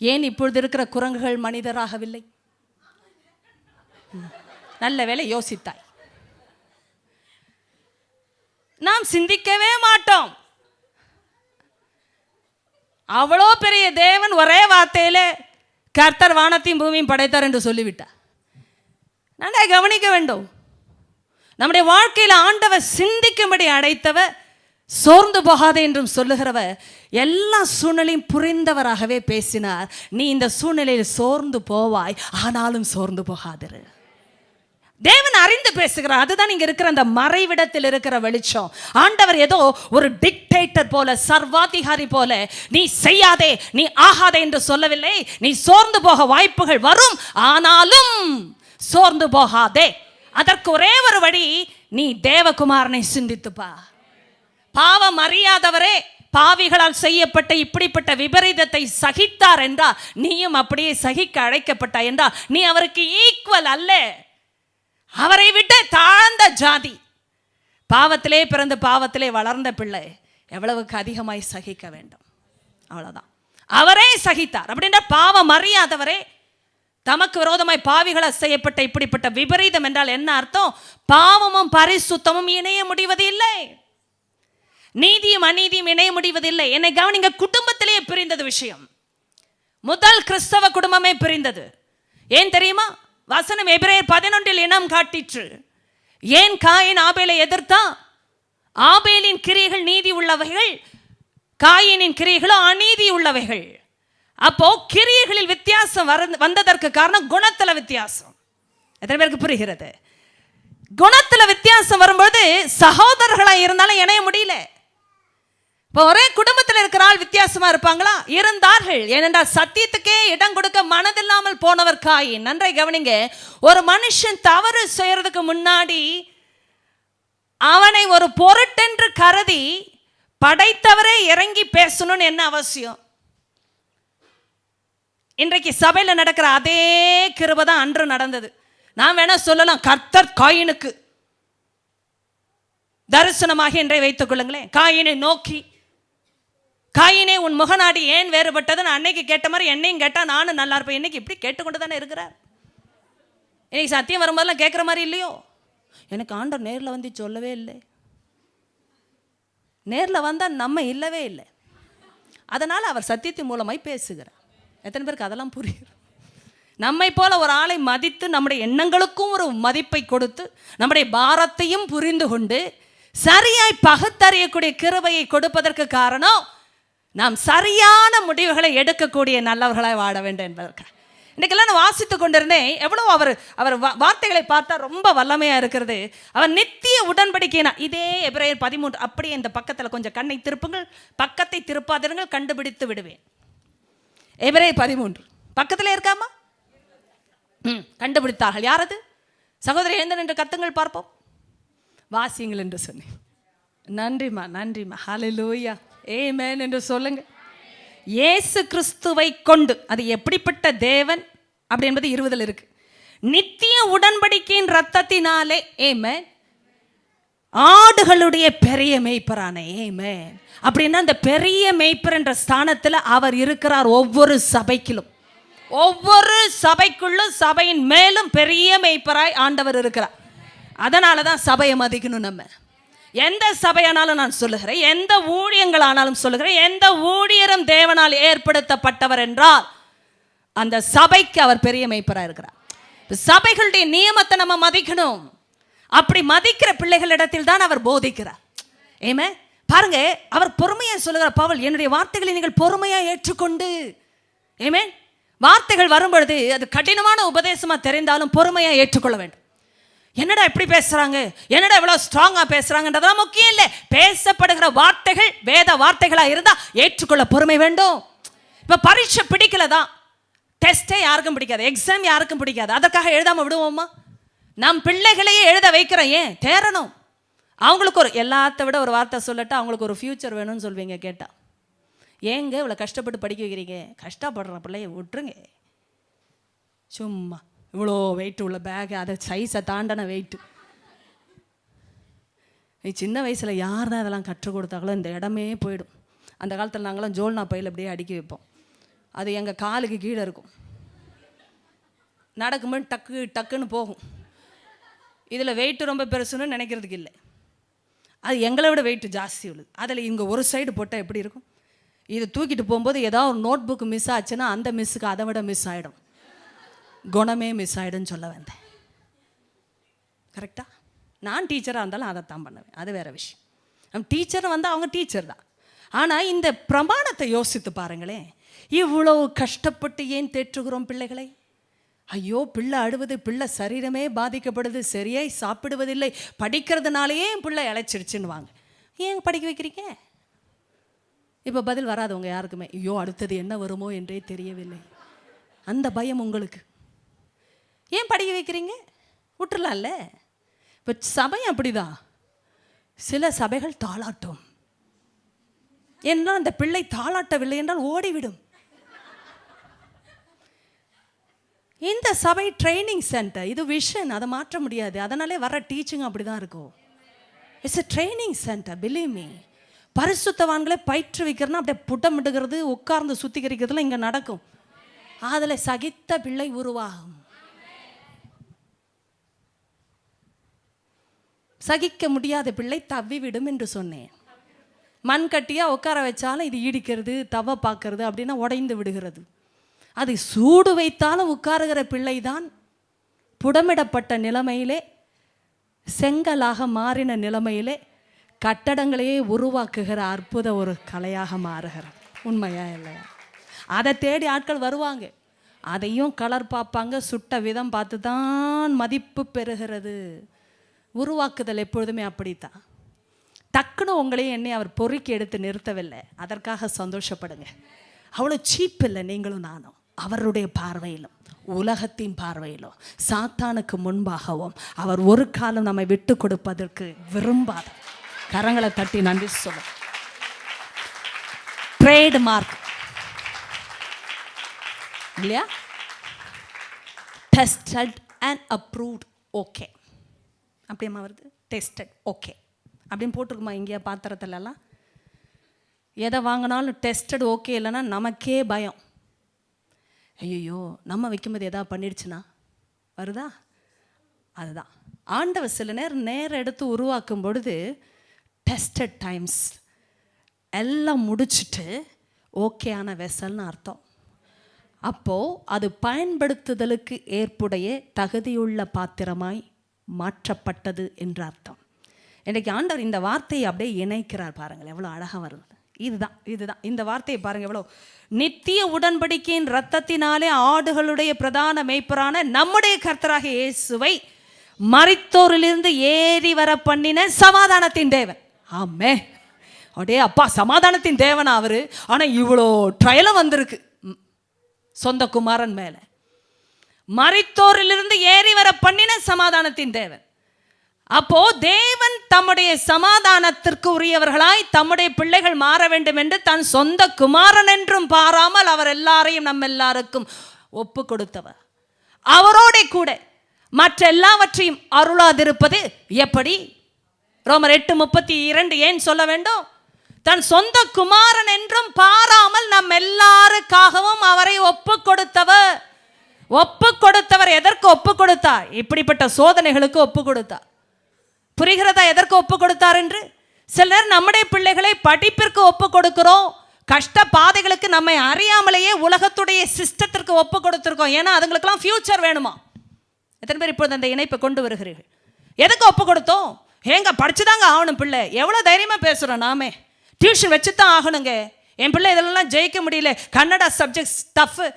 ஏன் இப்பொழுது இருக்கிற குரங்குகள் மனிதராகவில்லை? நல்ல வேளை யோசித்தாய். நாம் சிந்திக்கவே மாட்டோம். அவ்வளோ பெரிய தேவன் ஒரே வார்த்தையில கர்த்தர் வானத்தையும் பூமியும் படைத்தார் என்று சொல்லிவிட்டார். நல்லா கவனிக்க வேண்டும். நம்முடைய வாழ்க்கையில் ஆண்டவர் சிந்திக்கும்படி அடைத்தவர், சோர்ந்து போகாதே என்றும் சொல்லுகிறவர், எல்லா சூழ்நிலையும் புரிந்தவராகவே பேசினார். நீ இந்த சூழ்நிலையில் சோர்ந்து போவாய், ஆனாலும் சோர்ந்து போகாதிரு. தேவன் அறிந்து பேசுகிறார். அதுதான் இங்க இருக்கிற அந்த மறைவிடத்தில் இருக்கிற வெளிச்சம். ஆண்டவர் ஏதோ ஒரு டிக்டேட்டர் போல, சர்வாதிகாரி போல, நீ செய்யாதே, நீ ஆகாதே என்று சொல்லவில்லை. நீ சோர்ந்து போக வாய்ப்புகள் வரும், ஆனாலும் சோர்ந்து போகாதே. அதற்கு ஒரே ஒரு வழி, நீ தேவகுமாரனை சிந்தித்துப்பா. பாவம் அறியாதவரே பாவிகளால் செய்யப்பட்ட இப்படிப்பட்ட விபரீதத்தை சகித்தார் என்றால் நீயும் அப்படியே சகிக்க அழைக்கப்பட்டாய் என்றால் நீ அவருக்கு ஈக்குவல் அல்ல. அவரை விட்டு தாழ்ந்த ஜாதி. பாவத்திலே பிறந்து பாவத்திலே வளர்ந்த பிள்ளை எவ்வளவுக்கு அதிகமாய் சகிக்க வேண்டும்? அவ்வளவுதான். அவரே சகித்தார். அப்படின்ற பாவம் அறியாதவரே தமக்கு விரோதமாய் பாவிகளை செய்யப்பட்ட இப்படிப்பட்ட விபரீதம் என்றால் என்ன அர்த்தம்? பாவமும் பரிசுத்தமும் இணைய முடிவதில்லை, நீதியும் அநீதியும் இணைய முடிவதில்லை. என்னை கவனிங்க, குடும்பத்திலேயே பிரிந்தது விஷயம். முதல் கிறிஸ்தவ குடும்பமே பிரிந்தது. ஏன் தெரியுமா? வசனம் எபிரேயர் 11 இனம் காட்டிற்று. ஏன் காயின் ஆபேலை எதிர்த்தான்? ஆபேலின் கிரியைகள் நீதி உள்ளவைகள், காயினின் கிரியைகளோ அநீதி உள்ளவைகள். அப்போ கிரியைகளில் வித்தியாசம் வந்ததற்கு காரணம் குணத்துல வித்தியாசம். எத்தனை பேருக்கு புரிகிறது? குணத்துல வித்தியாசம் வரும்போது சகோதரர்களா இருந்தாலும் இணைய முடியல. இப்போ ஒரே குடும்பத்தில் இருக்கிற ஆள் வித்தியாசமா இருப்பாங்களா? இருந்தார்கள். ஏனென்றால் சத்தியத்துக்கே இடம் கொடுக்க மனதில்லாமல் போனவர் காயின். நன்றை கவனிங்க, ஒரு மனுஷன் தவறு செய்யறதுக்கு முன்னாடி அவனை ஒரு பொருட்டென்று கருதி படைத்தவரே இறங்கி பேசணும்னு என்ன அவசியம்? இன்றைக்கு சபையில் நடக்கிற அதே கிருபை தான் அன்று நடந்தது. நான் வேணா சொல்லலாம், கர்த்தர் காயினுக்கு தரிசனமாக என்றே வைத்துக் கொள்ளுங்களேன். காயினை நோக்கி, காயினே உன் முகநாடி ஏன் வேறுபட்டதுன்னு அன்னைக்கு கேட்ட மாதிரி என்னையும் கேட்டா நானும் நல்லா இருப்பேன். இன்னைக்கு இப்படி கேட்டுக்கொண்டு தானே இருக்கிறார். இன்னைக்கு சத்தியம் வரும்போதெல்லாம் கேட்குற மாதிரி இல்லையோ? எனக்கு ஆண்டவர் நேரில் வந்து சொல்லவே இல்லை. நேரில் வந்தால் நம்ம இல்லவே இல்லை. அதனால் அவர் சத்தியத்தின் மூலமாய் பேசுகிறார். எத்தனை பேருக்கு அதெல்லாம் புரியும்? நம்மை போல ஒரு ஆளை மதித்து நம்முடைய எண்ணங்களுக்கும் ஒரு மதிப்பை கொடுத்து நம்முடைய பாரத்தையும் புரிந்து கொண்டு சரியாய் பகுத்தறியக்கூடிய கிருபையை கொடுப்பதற்கு காரணம் நாம் சரியான முடிவுகளை எடுக்கக்கூடிய நல்லவர்களாய் வாழ வேண்டும் என்பதற்கு. இன்றைக்கெல்லாம் நான் வாசித்து கொண்டிருந்தேன். எவ்வளோ அவர் வார்த்தைகளை பார்த்தா ரொம்ப வல்லமையாக இருக்கிறது. அவர் நித்திய உடன்படிக்கைனா இதே எபிரேயர் 13. அப்படியே இந்த பக்கத்தில் கொஞ்சம் கண்ணை திருப்புங்கள், பக்கத்தை திருப்பாதிருங்கள், கண்டுபிடித்து விடுவேன். எபிரேயர் 13 பக்கத்தில் இருக்காமா? கண்டுபிடித்தார்கள். யாரது? சகோதரி எழுந்து நின்று கத்துங்கள் பார்ப்போம். வாசியுங்கள் என்று சொன்னேன். நன்றிம்மா, நன்றிம்மா. ஹல்லேலூயா, ஆமென் என்று சொல்லுங்க. இயேசு கிறிஸ்துவை கொண்டு, அது எப்படிப்பட்ட தேவன் அப்படி என்பது 20 இருக்கு. நித்திய உடன்படிக்கையின் ரத்தத்தினாலே, ஆமென், ஆடுகளுடைய பெரிய மேய்ப்பரானே, ஆமென். அப்படின்னா அந்த பெரிய மேய்ப்பர் என்ற ஸ்தானத்தில் அவர் இருக்கிறார். ஒவ்வொரு சபைக்கிலும், ஒவ்வொரு சபைக்குள்ளும், சபையின் மேலும் பெரிய மேய்ப்பராய் ஆண்டவர் இருக்கிறார். அதனால தான் சபையை மதிக்கணும். நம்ம எந்த சபையானாலும் நான் சொல்லுகிறேன், எந்த ஊழியங்கள் ஆனாலும் சொல்லுகிறேன், எந்த ஊழியரும் தேவனால் ஏற்படுத்தப்பட்டவர் என்றால் அந்த சபைக்கு அவர் பெரிய மேய்ப்பராக இருக்கிறார். சபைகளுடைய நியமத்தை நம்ம மதிக்கணும். அப்படி மதிக்கிற பிள்ளைகளிடத்தில் தான் அவர் போதிக்கிறார். ஏமே பாருங்க, அவர் பொறுமையா சொல்லுகிறார். பவுல், என்னுடைய வார்த்தைகளை நீங்கள் பொறுமையா ஏற்றுக்கொண்டு. ஏமே வார்த்தைகள் வரும்பொழுது அது கடினமான உபதேசமா தெரிந்தாலும் பொறுமையா ஏற்றுக்கொள்ள வேண்டும். என்னடா இப்படி பேசுறாங்க, என்னடா இவ்வளவு ஸ்ட்ராங்கா பேசுறாங்கன்றதெல்லாம் முக்கியம் இல்லை. பேசப்படுகிற வார்த்தைகள் வேத வார்த்தைகளா இருந்தா ஏற்றுக்கொள்ள பொறுமை வேண்டும். இப்ப பரீட்சை பிடிக்கலதான், டெஸ்டே யாருக்கும் பிடிக்காது, எக்ஸாம் யாருக்கும் பிடிக்காது. அதற்காக எழுதாம விடுவோமா? நம் பிள்ளைகளையே எழுத வைக்கிறோம். ஏன் தேரணும்? அவங்களுக்கு ஒரு எல்லாத்த விட ஒரு வார்த்தை சொல்லட்டா, அவங்களுக்கு ஒரு ஃபியூச்சர் வேணும்னு சொல்வீங்க. கேட்டா ஏங்க இவ்வளோ கஷ்டப்பட்டு படிக்க வைக்கிறீங்க? கஷ்டப்படுற பிள்ளைய விட்டுருங்க. சும்மா இவ்வளோ வெயிட் உள்ள பேக், அதை சைஸை தாண்டன வெயிட்டு. சின்ன வயசில் யார் தான் இதெல்லாம் கற்றுக் கொடுத்தாங்களோ இந்த இடமே போயிடும். அந்த காலத்தில் நாங்களாம் ஜோல்னா பையில் அப்படியே அடுக்கி வைப்போம். அது எங்கள் காலுக்கு கீழே இருக்கும். நடக்கும்போது டக்கு டக்குன்னு போகும். இதில் வெயிட்டு ரொம்ப பெருசுன்னு நினைக்கிறதுக்கு இல்லை, அது எங்களை விட வெயிட்டு ஜாஸ்தி உள்ளது. அதில் இங்கே ஒரு சைடு போட்டால் எப்படி இருக்கும்? இது தூக்கிட்டு போகும்போது ஏதாவது ஒரு நோட் புக்கு மிஸ் ஆச்சுன்னா அந்த மிஸ்ஸுக்கு அதை விட மிஸ் ஆகிடும், குணமே மிஸ் ஆகிடும்னு சொல்ல வந்தேன். கரெக்டாக? நான் டீச்சராக இருந்தாலும் அதைத்தான் பண்ணுவேன், அது வேறு விஷயம். நம்ம டீச்சர் வந்து அவங்க டீச்சர் தான். ஆனால் இந்த பிரமாணத்தை யோசித்து பாருங்களேன், இவ்வளோ கஷ்டப்பட்டு ஏன் தேற்றுகிறோம் பிள்ளைகளை? ஐயோ பிள்ளை அழுவது, பிள்ளை சரீரமே பாதிக்கப்படுது, சரியாய் சாப்பிடுவதில்லை, படிக்கிறதுனாலேயே என் பிள்ளை இழைச்சிடுச்சுன்னு வாங்க. ஏன் படிக்க வைக்கிறீங்க? இப்போ பதில் வராதவங்க யாருக்குமே, ஐயோ அடுத்தது என்ன வருமோ என்றே தெரியவில்லை, அந்த பயம் உங்களுக்கு. ஏன் படிக்க வைக்கிறீங்க? விட்டுறலாம்ல. இப்போ சபை அப்படிதான், சில சபைகள் தாளாட்டும். ஏன்னா அந்த பிள்ளை தாளாட்டவில்லை என்றால் ஓடிவிடும். இந்த சபை ட்ரைனிங் சென்டர், இது விஷன், அதை மாற்ற முடியாது. அதனாலே வர டீச்சிங் அப்படி தான் இருக்கும். It's a training centre, believe me. பரிசுத்தவான்களே பயிற்றுவிக்கிறதுனா அப்படியே புட்டமிட்டுக்கிறது, உட்கார்ந்து சுத்திகரிக்கிறதுலாம் இங்கே நடக்கும். அதில் சகித்த பிள்ளை உருவாகும். சகிக்க முடியாத பிள்ளை தவ்விவிடும் என்று சொன்னேன். மண் கட்டியாக உட்கார வச்சாலும் இது ஈடிக்கிறது, தவ பார்க்கறது அப்படின்னா உடைந்து விடுகிறது. அதை சூடு வைத்தாலும் உட்காருகிற பிள்ளை தான் புடமிடப்பட்ட நிலைமையிலே, செங்கலாக மாறின நிலைமையிலே கட்டடங்களையே உருவாக்குகிற அற்புத ஒரு கலையாக மாறுகிறது. உண்மையா இல்லையா? அதை தேடி ஆட்கள் வருவாங்க, அதையும் கலர் பார்ப்பாங்க, சுட்ட விதம் பார்த்து தான் மதிப்பு பெறுகிறது. உருவாக்குதல் எப்பொழுதுமே அப்படித்தான். டக்குன்னு உங்களையும் என்னை அவர் பொறுக்கி எடுத்து நிறுத்தவில்லை, அதற்காக சந்தோஷப்படுங்க. அவ்வளோ சீப் இல்லை நீங்களும் நானும். அவருடைய பார்வையிலும் உலகத்தின் பார்வையிலும் சாத்தானுக்கு முன்பாகவும் அவர் ஒரு காலம் நம்மை விட்டு கொடுப்பதற்கு விரும்பாத. கரங்களை தட்டி நன்றி சொல்ல. ட்ரேட் மார்க் இல்லையா? டெஸ்டட் அண்ட் அப்ரூவ்ட் ஓகே அப்படியம்மா வருது. டெஸ்டட் ஓகே அப்படின்னு போட்டிருக்குமா இங்கேயா பாத்திரத்துலலாம்? எதை வாங்கினாலும் டெஸ்டட் ஓகே இல்லைன்னா நமக்கே பயம். ஐயோ நம்ம வைக்கும்போது எதாவது பண்ணிடுச்சுன்னா வருதா? அதுதான் ஆண்டவர் சில நேரம் எடுத்து உருவாக்கும் பொழுது டெஸ்டட் டைம்ஸ் எல்லாம் முடிச்சுட்டு ஓகேயான வெசல்னு அர்த்தம். அப்போது அது பயன்படுத்துதலுக்கு ஏற்புடைய தகுதியுள்ள பாத்திரமாய் மாற்றப்பட்டது என்று அர்த்தம். இன்றைக்கு ஆண்டவர் இந்த வார்த்தையை அப்படியே இணைக்கிறார். பாருங்கள் எவ்வளோ அழகாக வருது. இதுதான் இந்த வார்த்தையை பாருங்க, எவ்வளோ நித்திய உடன்படிக்கையின் இரத்தத்தினாலே ஆடுகளுடைய பிரதான மேய்ப்பரான நம்முடைய கர்த்தராகிய இயேசுவை மரித்தோரிலிருந்து ஏறி வர பண்ணின சமாதானத்தின் தேவன். ஆமே அப்படியே அப்பா சமாதானத்தின் தேவன் அவரு. ஆனால் இவ்வளோ ட்ரையலும் வந்திருக்கு சொந்த குமாரன் மேல. மரித்தோரிலிருந்து ஏறி வர பண்ணின சமாதானத்தின் தேவன். அப்போ தேவன் தம்முடைய சமாதானத்திற்கு உரியவர்களாய் தம்முடைய பிள்ளைகள் மாற வேண்டும் என்று தன் சொந்த குமாரன் என்றும் பாராமல் அவர் எல்லாரையும் நம்ம எல்லாருக்கும் ஒப்பு கொடுத்தவர். அவரோட கூட மற்ற எல்லாவற்றையும் அருளாதிருப்பது எப்படி? ரோமர் 8:32 ஏன் சொல்ல வேண்டும்? தன் சொந்த குமாரன் என்றும் பாராமல் நம் எல்லாருக்காகவும் அவரை ஒப்பு கொடுத்தவர். ஒப்பு கொடுத்தவர் எதற்கு ஒப்பு கொடுத்தார்? இப்படிப்பட்ட சோதனைகளுக்கு ஒப்பு கொடுத்தார். புரிகிறதா எதற்கு ஒப்பு கொடுத்தார் என்று? சிலர் நம்முடைய பிள்ளைகளை படிப்பிற்கு ஒப்பு கொடுக்கிறோம், கஷ்ட பாதைகளுக்கு நம்மை அறியாமலேயே உலகத்துடைய சிஸ்டத்திற்கு ஒப்பு கொடுத்துருக்கோம். ஏன்னா அதுங்களுக்கெல்லாம் ஃபியூச்சர் வேணுமா? எத்தனை பேர் இப்போது அந்த இணைப்பை கொண்டு வருகிறீர்கள்? எதுக்கு ஒப்பு கொடுத்தோம்? ஏங்க படிச்சுதாங்க ஆகணும் பிள்ளை. எவ்வளோ தைரியமாக பேசுகிறோம் நாமே. டியூஷன் வச்சு தான் ஆகணுங்க. என் பிள்ளை இதெல்லாம் ஜெயிக்க முடியல. Kannada subject tough,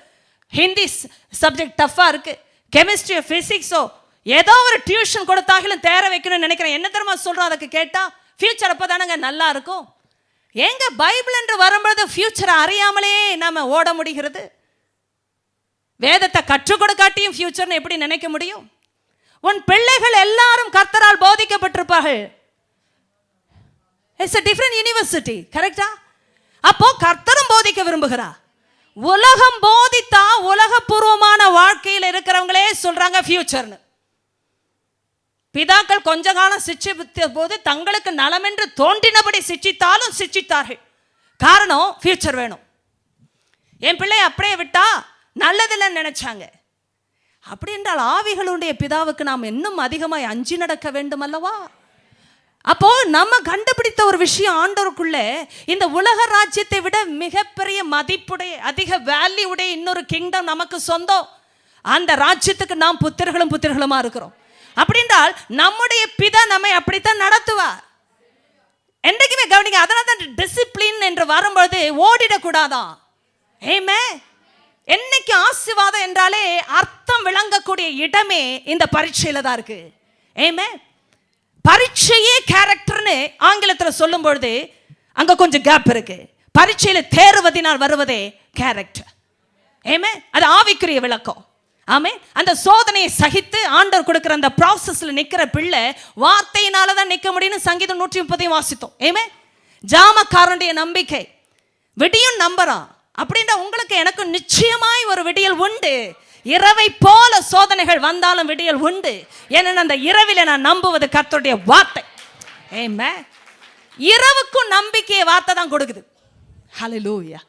Hindi subject டஃப்பாக இருக்குது, கெமிஸ்ட்ரியோ ஃபிசிக்ஸோ ஏதோ ஒரு டியூஷன் கொடுத்தாலும் தேர வைக்கணும்னு நினைக்கிறேன். என்ன தெரியுமா சொல்கிறோம்? அதுக்கு கேட்டால் ஃப்யூச்சர் அப்போ தானங்க நல்லா இருக்கும். ஏங்க பைபிள் என்று வரும்பொழுது ஃப்யூச்சரை அறியாமலே நாம் ஓட முடிகிறது. வேதத்தை கற்றுக் கொடுக்காட்டியும் ஃப்யூச்சர்னு எப்படி நினைக்க முடியும்? உன் பிள்ளைகள் எல்லாரும் கர்த்தரால் போதிக்கப்பட்டிருப்பார்கள். இட்ஸ் a different university, கரெக்டா? அப்போ கர்த்தரும் போதிக்க விரும்புகிறார். உலகம் போதித்தா உலகபூர்வமான வாழ்க்கையில் இருக்கிறவங்களே சொல்றாங்க ஃபியூச்சர்னு. பிதாக்கள் கொஞ்ச காலம் சிட்சித்த போது தங்களுக்கு நலமென்று தோன்றினபடி சிட்சித்தாலும் சிட்சித்தார்கள். காரணம் ஃபியூச்சர் வேணும். என் பிள்ளை அப்படியே விட்டா நல்லதில்லைன்னு நினைச்சாங்க. அப்படி என்றால் ஆவிகளுடைய பிதாவுக்கு நாம் இன்னும் அதிகமாய் அஞ்சி நடக்க வேண்டும் அல்லவா? அப்போ நம்ம கண்டுபிடித்த ஒரு விஷயம், ஆண்டவருக்குள்ள இந்த உலக ராஜ்யத்தை விட மிகப்பெரிய மதிப்புடைய அதிக வேல்யூ உடைய இன்னொரு கிங்டம் நமக்கு சொந்தம். அந்த ராஜ்யத்துக்கு நாம் புத்திரர்களுமா இருக்கிறோம். அப்படின்றால் நம்முடைய பிதா நம்மை அப்படித்தான் நடத்துவார். என்றைக்குமே கவனிங்க. அதனால தான் டிசிப்ளின் என்று வரும்போது ஓடிடக்கூடாதான். ஏமே என்னைக்கு ஆசீர்வாதம் என்றாலே அர்த்தம் விளங்கக்கூடிய இடமே இந்த பரீட்சையில தான் இருக்கு. ஏமே பரீட்சையே கேரக்டர்னு ஆங்கிலத்தில் சொல்லும் பொழுது அங்க கொஞ்சம் கேப் இருக்கு. பரீட்சையில தேர்வதினால் வருவதே கேரக்டர். ஏமே அது ஆவிக்குரிய விளக்கம். ஆமே அந்த சோதனையை சகித்து ஆண்டவர் கொடுக்கிற அந்த ப்ராசஸ்ல நிக்கிற பிள்ளை வார்த்தையினால தான் நிற்க முடியும்னு சங்கீதம் 130 வாசித்தோம். ஏமே ஜாமக்காரனுடைய நம்பிக்கை விடியும் நம்புறான். அப்படின்னா உங்களுக்கு எனக்கு நிச்சயமாய் ஒரு விடியல் உண்டு. இரவை போல சோதனைகள் வந்தாலும் விடியல் உண்டு. ஏன்னா அந்த இரவில நான் நம்புவது கர்த்தருடைய வார்த்தை. ஏமே இரவுக்கும் நம்பிக்கையை வார்த்தை தான் கொடுக்குது. ஹல்லேலூயா.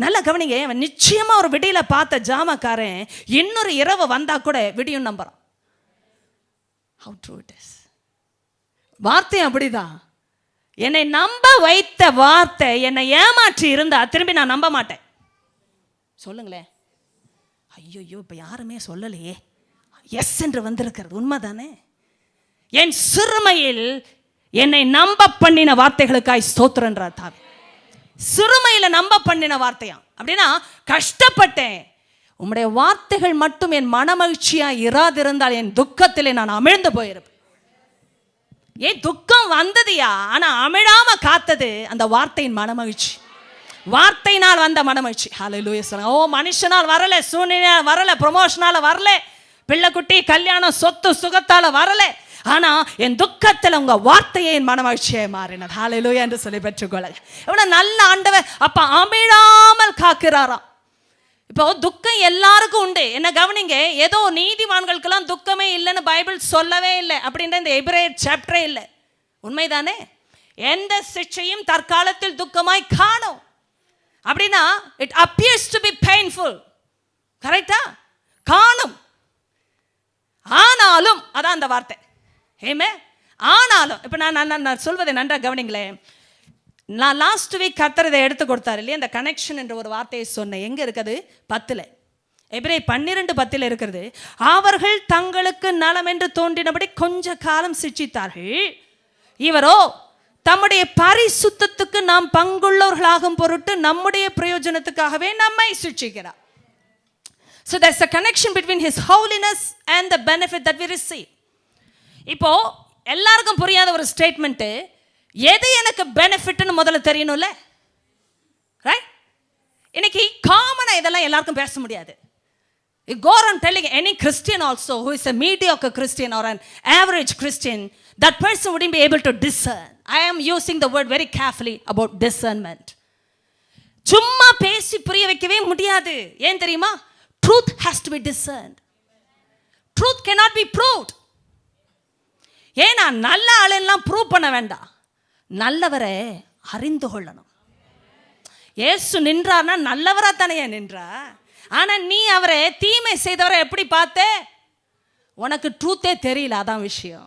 நல்லா கவனிங்க. அவன் நிச்சயமா ஒரு விடியல பார்த்த ஜாமக்காரன் இன்னொரு இரவு வந்தா கூட விடியும் நம்புறான். How true it is. வார்த்தை அப்படிதான். என்னை நம்ப வைத்த வார்த்தை என்னை ஏமாற்றி இருந்தா திரும்பி நான் நம்ப மாட்டேன். சொல்லுங்களேன். ஐயோ இப்ப யாருமே சொல்லலையே. எஸ் என்று வந்திருக்கிறது உண்மைதானே? என் சிறுமையில் என்னை நம்ப பண்ணின வார்த்தைகளுக்காய் ஸ்தோத்திரன்றார் தாவி. சிறுமையில நம்ப பண்ணின வார்த்தையாம். அப்படின்னா கஷ்டப்பட்டேன், உம்முடைய வார்த்தைகள் மட்டும் என் மனமகிழ்ச்சியா இராதிருந்தால் என் துக்கத்திலே நான் அமிழ்ந்து போயிருப்பேன். ஏன் துக்கம் வந்ததுயா, ஆனா அமிழாம காத்தது அந்த வார்த்தையின் மனமகிழ்ச்சி. வார்த்தையினால் வந்த மனமகிழ்ச்சி. ஹல்லேலூயா சொல்லுங்க. ஓ மனுஷனால் வரல, சூழ்நிலையால் வரல, ப்ரொமோஷனால வரல, பிள்ளை குட்டி கல்யாணம் சொத்து சுகத்தால வரல, ஆனா என் துக்கத்தில் உங்க வார்த்தையை என் மனமகிழ்ச்சியை மாறினது. ஹல்லேலூயா என்று சொல்லி பெற்றுக்கொள்ளுங்க. எவ்வளவு நல்ல ஆண்டவர். அப்ப அமிழாமல் காக்கிறாராம். இப்போ துக்கம் எல்லாருக்கும் உண்டு. என்ன கவனிங்க, ஏதோ நீதிமான்களுக்கெல்லாம் துக்கமே இல்லைன்னு பைபிள் சொல்லவே இல்லை அப்படின்ற இந்த எபிரேயர் சாப்டரே இல்லை. உண்மைதானே? எந்த சிக்ஷையும் தற்காலத்தில் துக்கமாய் காணும். அப்படின்னா it appears to be painful. கரெக்டா? காணும். ஆனாலும் அதான் அந்த வார்த்தை. ஏமே ஆனாலும் இப்போ நான் சொல்வதை நன்றாக கவனிங்களேன். நான் லாஸ்ட் வீக் கர்த்தர் இதை எடுத்து கொடுத்தாரு இல்லையா, இந்த கனெக்ஷன் என்ற ஒரு வார்த்தையை சொன்னேன். எங்கே இருக்குது? 10 எபிரேயர் 12:10 இருக்கிறது. அவர்கள் தங்களுக்கு நலம் என்று தோன்றினபடி கொஞ்ச காலம் சிட்சித்தார்கள், இவரோ தம்முடைய பரிசுத்தத்துக்கு நாம் பங்குள்ளவர்களாகும் பொருட்டு நம்முடைய பிரயோஜனத்துக்காகவே நம்மை சிட்சிக்கிறார். So there's a connection between his holiness and the benefit that we receive. இப்போ எல்லாருக்கும் புரியாத ஒரு ஸ்டேட்மெண்ட், எது எனக்கு பெனிஃபிட்னு முதல்ல தெரியணும்ல. ரைட்? இன்னைக்கு காமனா இதெல்லாம் எல்லாருக்கும் பேச முடியாது. You go around telling any Christian also who is a mediocre Christian or an average Christian, that person wouldn't be able to discern. I am using the word very carefully about discernment. சும்மா பேசி புரிய வைக்கவே முடியாது. ஏன் தெரியுமா? Truth has to be discerned. Truth cannot be proved. ஏன்னா நல்ல ஆளெல்லாம் ப்ரூவ் பண்ண வேண்டாம், நல்லவரை அறிந்து கொள்ளணும். இயேசு நின்றார்னா நல்லவரா தானே நின்றா. ஆனா நீ அவரை தீமை செய்தவரை எப்படி பார்த்த? உனக்கு ட்ரூத்தே தெரியல. அதான் விஷயம்.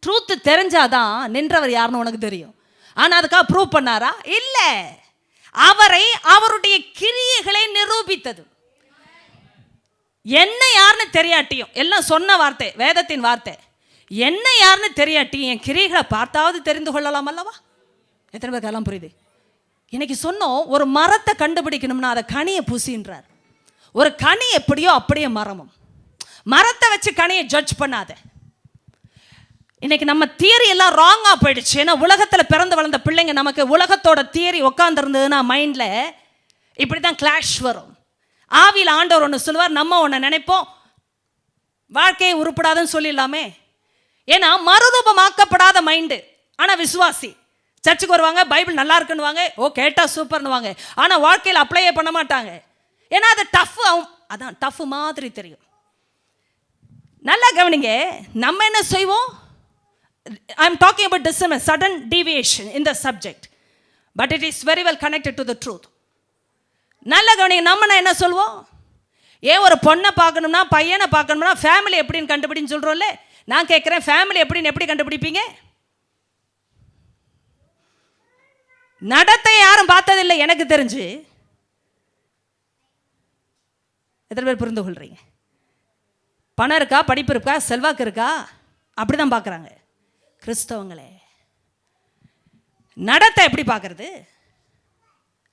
ட்ரூத் தெரிஞ்சாதான் நின்றவர் யாருன்னு உனக்கு தெரியும். ஆனா அதுக்காக ப்ரூவ் பண்ணாரா? இல்ல. அவரை அவருடைய கிரியைகளை நிரூபித்தது. என்ன யாருன்னு தெரியாட்டியும், எல்லாம் சொன்ன வார்த்தை, வேதத்தின் வார்த்தை, என்ன யாருன்னு தெரியாட்டியும் என் கிரியைகளை பார்த்தாவது தெரிந்து கொள்ளலாம் அல்லவா? எத்தனை பேருக்கு எல்லாம் புரியுது? இன்னைக்கு சொன்னோம், ஒரு மரத்தை கண்டுபிடிக்கணும்னா அதை கனியை பூசின்றார். ஒரு கனி எப்படியோ அப்படியே மரமும். மரத்தை வச்சு கனியை ஜட்ஜ் பண்ணாத. இன்னைக்கு நம்ம தியரி எல்லாம் ராங்கா போயிடுச்சு. ஏன்னா உலகத்தில் பிறந்து வளர்ந்த பிள்ளைங்க, நமக்கு உலகத்தோட தியரி உட்காந்துருந்ததுன்னா மைண்டில் இப்படி தான் கிளாஷ் வரும். ஆவியில் ஆண்டவர் ஒன்று சொல்லுவார், நம்ம ஒன்று நினைப்போம், வாழ்க்கையை உருப்படாதுன்னு சொல்லிடலாமே. ஏன்னா மறுரூபமாக்கப்படாத மைண்டு. ஆனால் விசுவாசி சர்ச்சுக்கு வருவாங்க, பைபிள் நல்லா இருக்குன்னுவாங்க, ஓ கேட்டால் சூப்பர்னுவாங்க, ஆனால் வாழ்க்கையில் அப்ளையே பண்ண மாட்டாங்க. ஏன்னா அது டஃப் ஆகும். அதான் டஃப் மாதிரி தெரியும். நல்லா கவனிங்க, நம்ம என்ன செய்வோம்? I am talking about discernment, sudden deviation in the subject, but it is very well connected to the truth. நல்ல கவனிங்க, நம்ம என்ன சொல்வோம்? ஏன் ஒரு பொண்ணை பார்க்கணும்னா, பையனை பார்க்கணும்னா ஃபேமிலி எப்படின்னு கண்டுபிடின்னு சொல்கிறோம்ல. நான் கேட்குறேன், ஃபேமிலி எப்படின்னு எப்படி கண்டுபிடிப்பீங்க? நடத்தை யாரும் பார்த்ததில்லை எனக்கு தெரிஞ்சு. எத்தனை பேர் புரிந்து கொள்றீங்க? பணம் இருக்கா, படிப்பு இருக்கா, செல்வாக்கு இருக்கா, அப்படி தான் பார்க்குறாங்க. கிறிஸ்தவங்களே நடத்தை எப்படி பார்க்கறது?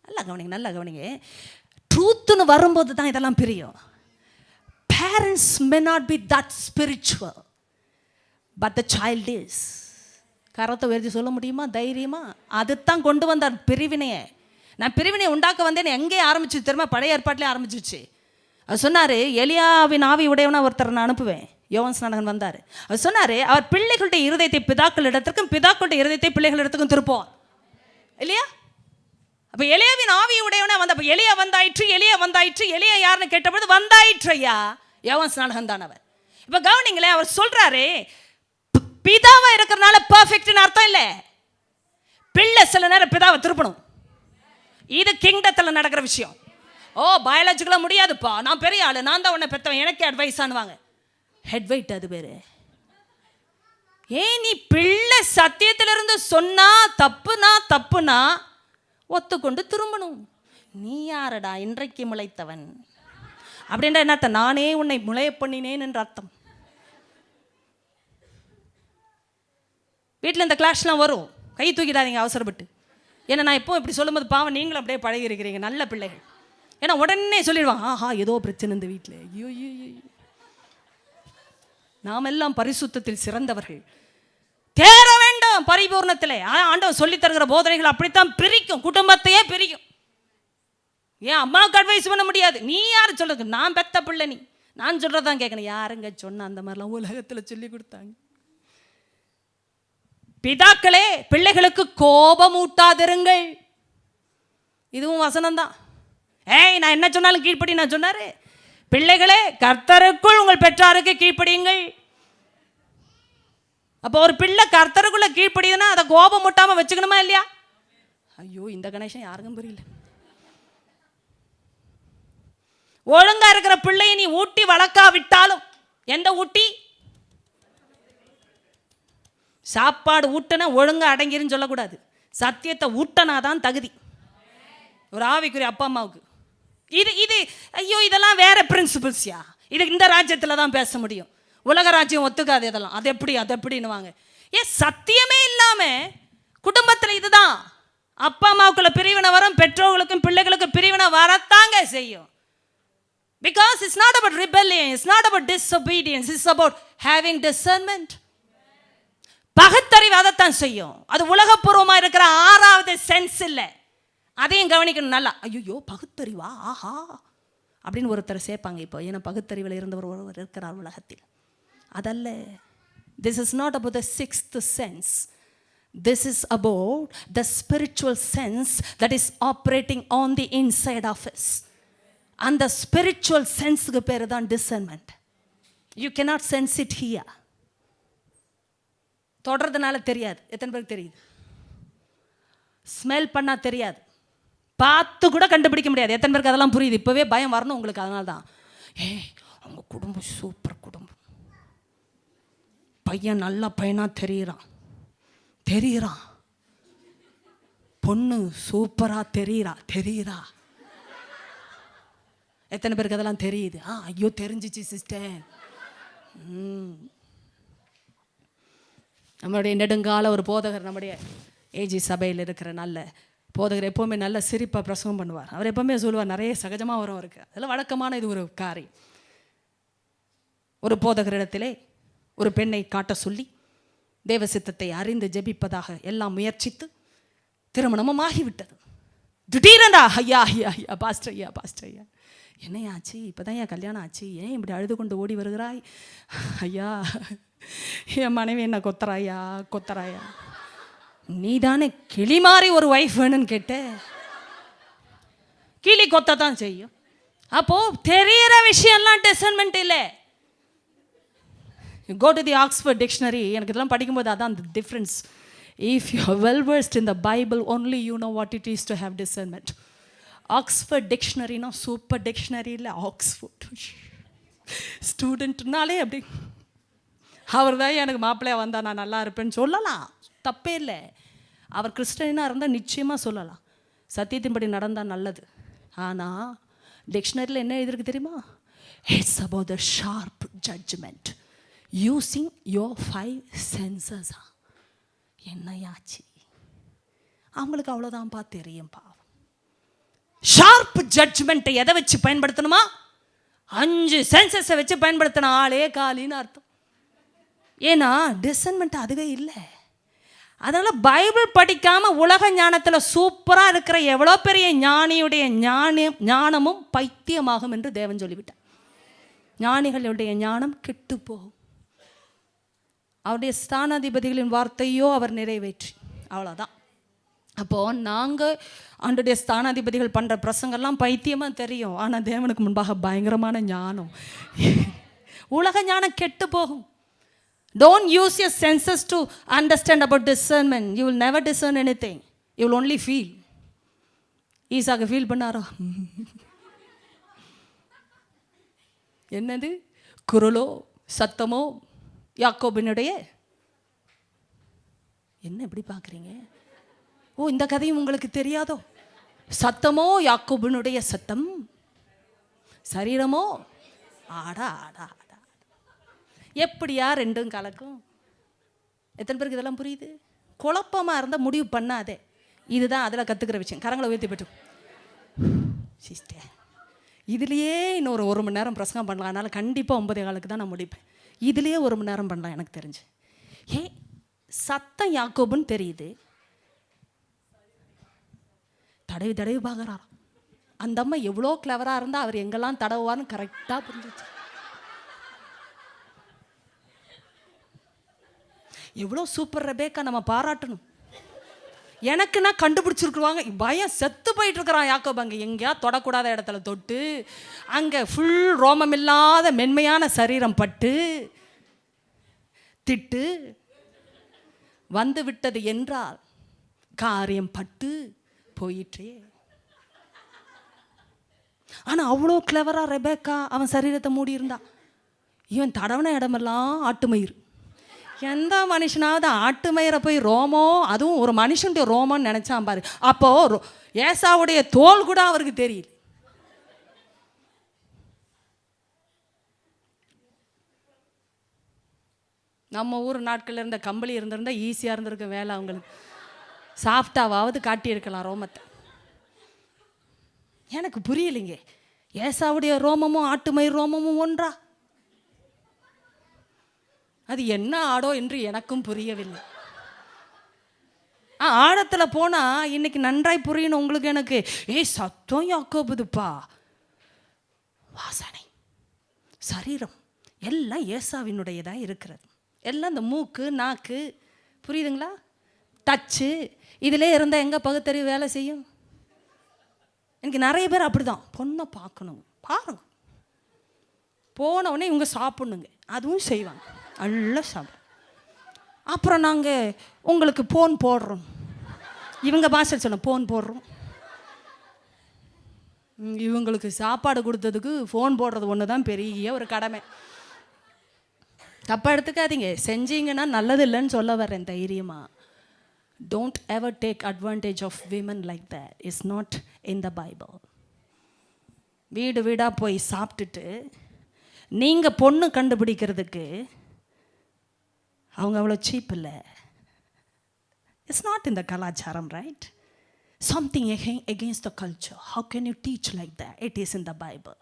நல்லா கவனிங்க, நல்லா கவனிங்க. ட்ரூத்துன்னு வரும்போது தான் இதெல்லாம் பிரியும். Parents may not be that spiritual, but the child is. கரத்தை உயர்த்தி சொல்ல முடியுமா தைரியமா? அதுதான் கொண்டு வந்தார் பிரிவினையை. நான் பிரிவினையை உண்டாக்க வந்தேன்னு எங்கே ஆரம்பிச்சு தெரியுமா? பழைய ஏற்பாட்டிலே ஆரம்பிச்சிச்சு. அவர் சொன்னார், எலியாவின் ஆவி உடையவனா ஒருத்தர் நான் அனுப்புவேன். யோவான் ஸ்நானகன் வந்தார். அவர் சொன்னார், அவர் பிள்ளைகளுடைய இருதயத்தை பிதாக்கள் இடத்திற்கும் பிதாக்களுடைய இருதயத்தை பிள்ளைகள் இடத்துக்கும் திருப்போம் இல்லையா? அப்போ எலியாவின் ஆவி உடையவனா வந்த, அப்போ எலியா வந்தாயிற்று, எலியா வந்தாயிற்று. எலியா யாருன்னு கேட்டபொழுது வந்தாயிற்று ஐயா யோவான் ஸ்நானகன் தான் அவர். இப்போ கவனிங்களேன், அவர் சொல்றாரு, பிதாவா இருக்கிறனால பர்ஃபெக்ட்னு அர்த்தம் இல்லை. பிள்ளை சில நேரம் பிதாவை திருப்பணும். இது கிங்டத்தில் நடக்கிற விஷயம். ஓ பயாலஜிக்கலாக முடியாதுப்பா, நான் பெரிய ஆளு, நான் தான் உன்னை பெற்றவன், எனக்கு அட்வைஸ் ஆனுவாங்க. ஹெட் வெயிட் அது பேரு. ஏன் நீ பிள்ளை சத்தியத்திலிருந்து சொன்னா தப்புனா ஒத்துக்கொண்டு திரும்பணும். நீ யாரடா இன்றைக்கு முளைத்தவன் அப்படின்ற என்னத்த? நானே உன்னை முளைய பண்ணினேன் என்ற அர்த்தம். வீட்டில் இந்த கிளாஷ்லாம் வரும், கை தூக்கிடாதீங்க அவசரப்பட்டு. ஏன்னா நான் இப்போ இப்படி சொல்லும்போது பாவம் நீங்களும் அப்படியே பழகி இருக்கிறீங்க நல்ல பிள்ளைகள். ஏன்னா உடனே சொல்லிடுவாங்க, ஆஹா ஏதோ பிரச்சனை இந்த வீட்டில். ஐயோ நாம் எல்லாம் பரிசுத்தத்தில் சிறந்தவர்கள், தேர வேண்டும் பரிபூர்ணத்தில். ஆண்டவர் சொல்லி தருகிற போதனைகள் அப்படித்தான் பிரிக்கும், குடும்பத்தையே பிரிக்கும். ஏன் அம்மாவுக்கு அட்வைஸ் பண்ண முடியாது? நீ யார் சொல்லுங்க? நான் பெத்த பிள்ளை, நீ நான் சொல்றதான் கேட்கணும். யாருங்க சொன்ன அந்த மாதிரிலாம் உலகத்தில் சொல்லி கொடுத்தாங்க? பிதாக்களே பிள்ளைகளுக்கு கோபம் ஊட்டாதிருங்கள். இதுவும் வசனம்தான். ஏய் நான் என்ன சொன்னாலும் கீழ்ப்படி நான் சொன்னாரு. பிள்ளைகளே கர்த்தருக்குள் உங்கள் பெற்றாருக்கு கீழ்ப்படியுங்கள். அப்போ ஒரு பிள்ளை கர்த்தருக்குள்ள கீழ்ப்படியுதுன்னா அதை கோபம் முட்டாம வச்சுக்கணுமா இல்லையா? ஐயோ இந்த கணேசன் யாருக்கும் புரியல. ஒழுங்கா இருக்கிற பிள்ளையை நீ ஊட்டி வளர்க்காவிட்டாலும், எந்த ஊட்டி சாப்பாடு ஊட்டனா ஒழுங்கா அடங்கிருன்னு சொல்லக்கூடாது. சத்தியத்தை ஊட்டனாதான் தகுதி ஒரு ஆவிக்குரிய அப்பா அம்மாவுக்கு. இது ஐயோ இதெல்லாம் வேற பிரின்சிபிள்ஸ்யா. இது இந்த ராஜ்யத்தில் தான் பேச முடியும், உலக ராஜ்யம் ஒத்துக்காது இதெல்லாம். அது எப்படின்னுவாங்க. ஏன் சத்தியமே இல்லாம குடும்பத்தில் இதுதான். அப்பா அம்மாவுக்குள்ள பிரிவினை வரும், பெற்றோர்களுக்கும் பிள்ளைகளுக்கும் பிரிவினை வரத்தாங்க செய்யும். Because it's not about rebellion, it's not about disobedience, it's about having discernment. பகுத்தறிவு அதைத்தான் செய்யும். அது உலகப்பூர்வமாக இருக்கிற ஆறாவது சென்ஸ் இல்லை. அதையும் கவனிக்கணும் நல்லா. ஐயோ பகுத்தறிவா ஆஹா அப்படின்னு ஒருத்தர் சேர்ப்பாங்க இப்போ. ஏன்னா பகுத்தறிவில் இருந்தவர் ஒருவர் இருக்கிறார் உலகத்தில். அதல்ல. This is not about the sixth sense. This is about the spiritual sense that is operating on the inside of us. அந்த ஸ்பிரிச்சுவல் சென்ஸுக்கு பேர் தான் discernment. You cannot sense it here. தொடர்றதுனால தெரியாது. எத்தனை பேருக்கு தெரியுது? ஸ்மெல் பண்ணா தெரியாது, பார்த்து கூட கண்டுபிடிக்க முடியாது. எத்தனை பேருக்கு அதெல்லாம் புரியுது? இப்போவே பயம் வரணும் உங்களுக்கு. அதனால தான் அவங்க குடும்பம் சூப்பர் குடும்பம், பையன் நல்ல பையனா தெரியுறான், பொண்ணு சூப்பரா தெரியுறா. எத்தனை பேருக்கு அதெல்லாம் தெரியுது? ஐயோ தெரிஞ்சிச்சு சிஸ்டர். நம்மளுடைய நெடுங்கால ஒரு போதகர், நம்முடைய ஏஜி சபையில் இருக்கிற நல்ல போதகர், எப்போவுமே நல்ல சிரிப்பாக பிரசங்கம் பண்ணுவார். அவர் எப்போவுமே சொல்லுவார், நிறைய சகஜமாக வரும் அவருக்கு. அதில் வழக்கமான இது ஒரு காரியம். ஒரு போதகரிடத்திலே ஒரு பெண்ணை காட்ட சொல்லி தேவ சித்தத்தை அறிந்து ஜெபிப்பதாக எல்லாம் முயற்சித்து திருமணமும் ஆகிவிட்டது. திடீரென்றா ஐயா ஐயா ஐயா பாஸ்டர் ஐயா பாஸ்டர் ஐயா என்னையாச்சு, இப்போதான் என் கல்யாணம் ஆச்சு, ஏன் இப்படி அழுது கொண்டு ஓடி வருகிறாய்? ஐயா என் மனைவி என்ன கொத்தராயா கொத்தராயா, நீ தானே கிளி மாதிரி ஒரு ஒய்ஃப் வேணும்னு கேட்ட. கிளி கொத்த தான் செய்யும். அப்போ தெரிகிற விஷயம்லாம் டிசர்ன்மெண்ட் இல்லை. Go to the Oxford dictionary. எனக்கு இதெல்லாம் படிக்கும்போது அதான் the difference. If you are well versed in the Bible, only you know what it is to have discernment. Oxford டிக்ஷனரினா சூப்பர் டிக்ஷனரி இல்லை, ஆக்ஸ்ஃபோர்ட் ஸ்டூடெண்ட்னாலே அப்படி அவர் தான் எனக்கு மாப்பிள்ளையா வந்தால் நான் நல்லா இருப்பேன்னு சொல்லலாம், தப்பே இல்லை. அவர் கிறிஸ்டியனாக இருந்தால் நிச்சயமாக சொல்லலாம், சத்தியத்தின்படி நடந்தால் நல்லது. ஆனால் டிக்ஷனரியில் என்ன எழுதிருக்கு தெரியுமா? It's about the sharp judgement using your 5 senses. என்னையாச்சு அவங்களுக்கு அவ்வளோதான்ப்பா தெரியும்ப்பா. ஷார்ப் ஜட்ஜ்மெண்ட்டை எதை வச்சு பயன்படுத்தணுமா? 5 சென்சஸை வச்சு பயன்படுத்தின ஆளே காலின்னு அர்த்தம். ஏன்னா டிசர்ன்மெண்ட் அதுவே இல்லை. அதனால் பைபிள் படிக்காமல் உலக ஞானத்தில் சூப்பராக இருக்கிற எவ்வளோ பெரிய ஞானியுடைய ஞானமும் பைத்தியமாகும் என்று தேவன் சொல்லிவிட்டார். ஞானிகளுடைய ஞானம் கெட்டு போகும். அவருடைய ஸ்தானாதிபதிகளின் வார்த்தையோ அவர் நிறைவேற்றி, அவ்வளோதான். அப்போது நாங்கள் ஆண்டுடைய ஸ்தானாதிபதிகள் பண்ணுற பிரசங்கெல்லாம் பைத்தியமாக தெரியும், ஆனால் தேவனுக்கு முன்பாக பயங்கரமான ஞானம். உலக ஞானம் கெட்டு போகும். Don't use your senses to understand about discernment. You will never discern anything. You will only feel. ஈசாக்கு ஃபீல் பண்ணாரோ? என்னது குரலோ சத்தமோ யாக்கோபினுடைய? என்ன எப்படி பார்க்குறீங்க? ஓ, இந்த கதையும் உங்களுக்கு தெரியாதோ? சத்தமோ யாக்கோபினுடைய சத்தம், சரீரமோ ஆடா ஆடா ஆடா. எப்படியா ரெண்டும் கலக்கும்? எத்தனை பேருக்கு இதெல்லாம் புரியுது? குழப்பமாக இருந்தால் முடிவு பண்ணாதே. இதுதான் அதில் கற்றுக்கிற விஷயம். கரங்களை உயர்த்தி போய்ட்டு சிஸ்டர், இதுலேயே இன்னொரு 1 மணி நேரம் பிரசங்கம் பண்ணலாம். அதனால் கண்டிப்பாக 9:15 தான் நான் முடிப்பேன். இதுலேயே 1 மணி நேரம் பண்ணலாம் எனக்கு தெரிஞ்சு. சத்தம் யாக்கோபுன்னு தெரியுது, தடவி தடவி பார்க்குறாராம். அந்த அம்மா எவ்வளோ கிளவராக இருந்தால் அவர் எங்கெல்லாம் தடவுவார்னு கரெக்டாக புரிஞ்சிச்சு. எவ்வளோ சூப்பர் ரெபேக்கா, நம்ம பாராட்டணும். எனக்குன்னா கண்டுபிடிச்சிருக்குவாங்க. பயம் செத்து போயிட்டு இருக்கிறான் யாக்கோபு. அங்கே எங்கேயா தொடக்கூடாத இடத்துல தொட்டு, அங்கே ஃபுல் ரோமம் இல்லாத மென்மையான சரீரம் பட்டு திட்டு வந்து விட்டது என்றால் காரியம் பட்டு போயிற்றே. ஆனால் அவ்வளோ கிளவராக ரெபேக்கா அவன் சரீரத்தை மூடி இருந்தா. இவன் தடவன இடமெல்லாம் ஆட்டுமயிர். எந்த மனுஷனாவது ஆட்டு மயிரை போய் ரோமோ, அதுவும் ஒரு மனுஷனுடைய ரோமோன்னு நினச்சான் பாரு. அப்போது ஏசாவுடைய தோல் கூட அவருக்கு தெரியல. நம்ம ஊர் நாட்களில் இருந்த கம்பளி இருந்திருந்தால் ஈஸியாக இருந்திருக்க வேலை. அவங்களுக்கு சாஃப்டாவது காட்டியிருக்கலாம் ரோமத்தை. எனக்கு புரியலைங்க, ஏசாவுடைய ரோமமும் ஆட்டு மயிர் ரோமமும் ஒன்றா? அது என்ன ஆடோ என்று எனக்கும் புரியவில்லை. ஆழத்தில் போனால் இன்னைக்கு நன்றாய் புரியணும் உங்களுக்கு எனக்கு. சத்தம் யாக்கோபுதுப்பா, வாசனை சரீரம் எல்லாம் ஏசாவினுடையதாக இருக்கிறது. எல்லாம் இந்த மூக்கு நாக்கு, புரியுதுங்களா, டச்சு, இதிலே இருந்தால் எங்கே பகுத்தறிவு வேலை செய்யும்? எனக்கு நிறைய பேர் அப்படி தான். பொண்ணை பார்க்கணும் பாருங்க, போனவுடனே இவங்க சாப்பிட்ணுங்க, அதுவும் செய்வாங்க, நல்லா சாப்பிடும். அப்புறம் நாங்கள் உங்களுக்கு போன் போடுறோம், இவங்க பாஷை சொன்ன போன் போடுறோம். இவங்களுக்கு சாப்பாடு கொடுத்ததுக்கு ஃபோன் போடுறது ஒன்று தான் பெரிய ஒரு கடமை. தப்பாக எடுத்துக்காதீங்க, செஞ்சீங்கன்னா நல்லது இல்லைன்னு சொல்ல வரேன் தைரியமா. Don't ever take advantage of women like that. It's not in the Bible. வீடு வீடாக போய் சாப்பிட்டுட்டு நீங்கள் பொண்ணு கண்டுபிடிக்கிறதுக்கு அவங்க அவ்வளோ சீப் இல்லை. இட்ஸ் நாட் இந்த கலாச்சாரம், right? Something against the culture. How can you teach like that? It is in the Bible.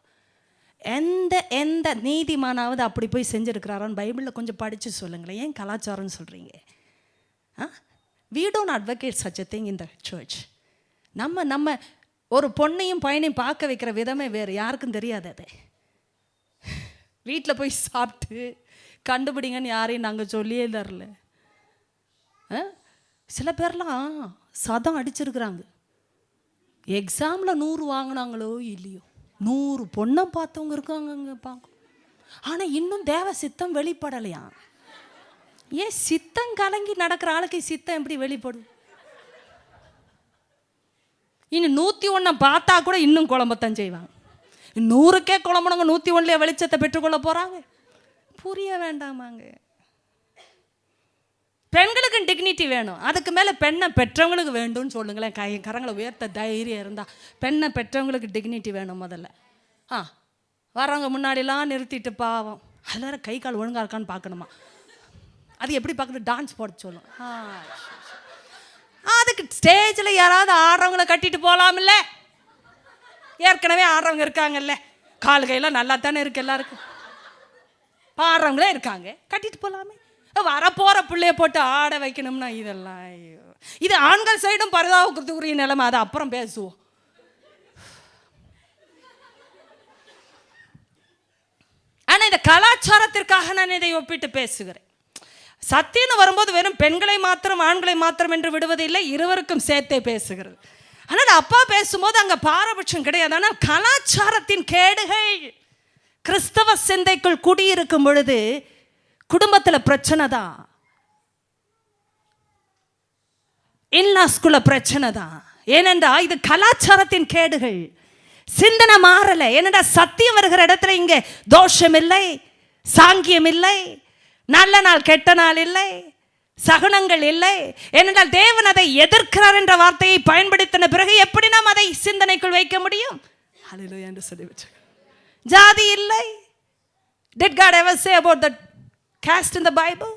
எந்த நீதிமானாவது அப்படி போய் செஞ்சுருக்கிறாரான்னு பைபிளில் கொஞ்சம் படித்து சொல்லுங்களேன். ஏன் கலாச்சாரம்னு சொல்கிறீங்க? we don't advocate such a thing in the church. நம்ம ஒரு பொண்ணையும் பையனையும் பார்க்க வைக்கிற விதமே வேறு, யாருக்கும் தெரியாது. அது வீட்டில் போய் சாப்பிட்டு கண்டுபிடிங்கன்னு யாரையும் நாங்கள் சொல்லியே தரல. சில பேர்லாம் சதம் அடிச்சிருக்கிறாங்க. எக்ஸாமில் 100 வாங்கினாங்களோ இல்லையோ 100 பொண்ணை பார்த்தவங்க இருக்காங்க பார்க்க. ஆனால் இன்னும் தேவ சித்தம் வெளிப்படலையா? ஏன் சித்தம் கலங்கி நடக்கிற ஆளுக்கு சித்தம் எப்படி வெளிப்படும்? இன்னும் 101 பார்த்தா கூட இன்னும் குழம்பத்தான் செய்வாங்க. 100க்கே குழம்புனவங்க 101 வெளிச்சத்தை பெற்றுக்கொள்ள போகிறாங்க. புரிய வேண்டாமாங்க. பெண்களுக்கு டிக்னிட்டி வேணும். அதுக்கு மேலே பெண்ணை பெற்றவங்களுக்கு வேண்டும்னு சொல்லுங்களேன். கரங்களை உயர்த்த தைரியம் இருந்தால். பெண்ணை பெற்றவங்களுக்கு டிக்னிட்டி வேணும் முதல்ல. வரவங்க முன்னாடிலாம் நிறுத்திட்டு பாவம் அதில் கை கால் ஒழுங்காக இருக்கான்னு பார்க்கணுமா? அது எப்படி பார்க்கணும்? டான்ஸ் போட சொல்லும். அதுக்கு ஸ்டேஜில் யாராவது ஆடுறவங்கள கட்டிட்டு போகலாமில்ல? ஏற்கனவே ஆடுறவங்க இருக்காங்கல்ல, கால் கையெல்லாம் நல்லா தானே இருக்கு, எல்லாருக்கும் பாடுறவங்களே இருக்காங்க, கட்டிட்டு போகலாமே. வரப்போகிற பிள்ளைய போட்டு ஆட வைக்கணும்னா இதெல்லாம் ஐயோ. இது ஆண்கள் சைடும் பரிதாபத்துக்குரிய நிலைமை. அதை அப்புறம் பேசுவோம். ஆனால் இந்த கலாச்சாரத்திற்காக நான் இதை ஒப்பிட்டு பேசுகிறேன். சத்தியன்னு வரும்போது வெறும் பெண்களை மாத்திரம் ஆண்களை மாத்திரம் என்று விடுவதில்லை, இருவருக்கும் சேர்த்தே பேசுகிறது. ஆனால் அப்பா பேசும்போது அங்கே பாரபட்சம் கிடையாது. ஆனால் கலாச்சாரத்தின் கேடுகள் கிறிஸ்தவ சிந்தைக்குள் குடியிருக்கும் பொழுது குடும்பத்தில் பிரச்சனை தான், இன்லாஸ்குள்ள பிரச்சனை தான். ஏனென்றா இது கலாச்சாரத்தின் கேடுகள். சிந்தனை மாறலை. ஏனென்றா சத்தியம் வருகிற இடத்துல இங்கே தோஷம் இல்லை, சாங்கியம் இல்லை, நல்ல நாள் கெட்ட நாள் இல்லை, சகுனங்கள் இல்லை. ஏனென்றால் தேவன் அதை எதிர்க்கிறார் என்ற வார்த்தையை பயன்படுத்தின பிறகு எப்படி நாம் அதை சிந்தனைக்குள் வைக்க முடியும்? ஹல்லேலூயா என்று சொல்லி வச்சு. ஜாதி இல்லை. Did God ever say about the caste in the Bible?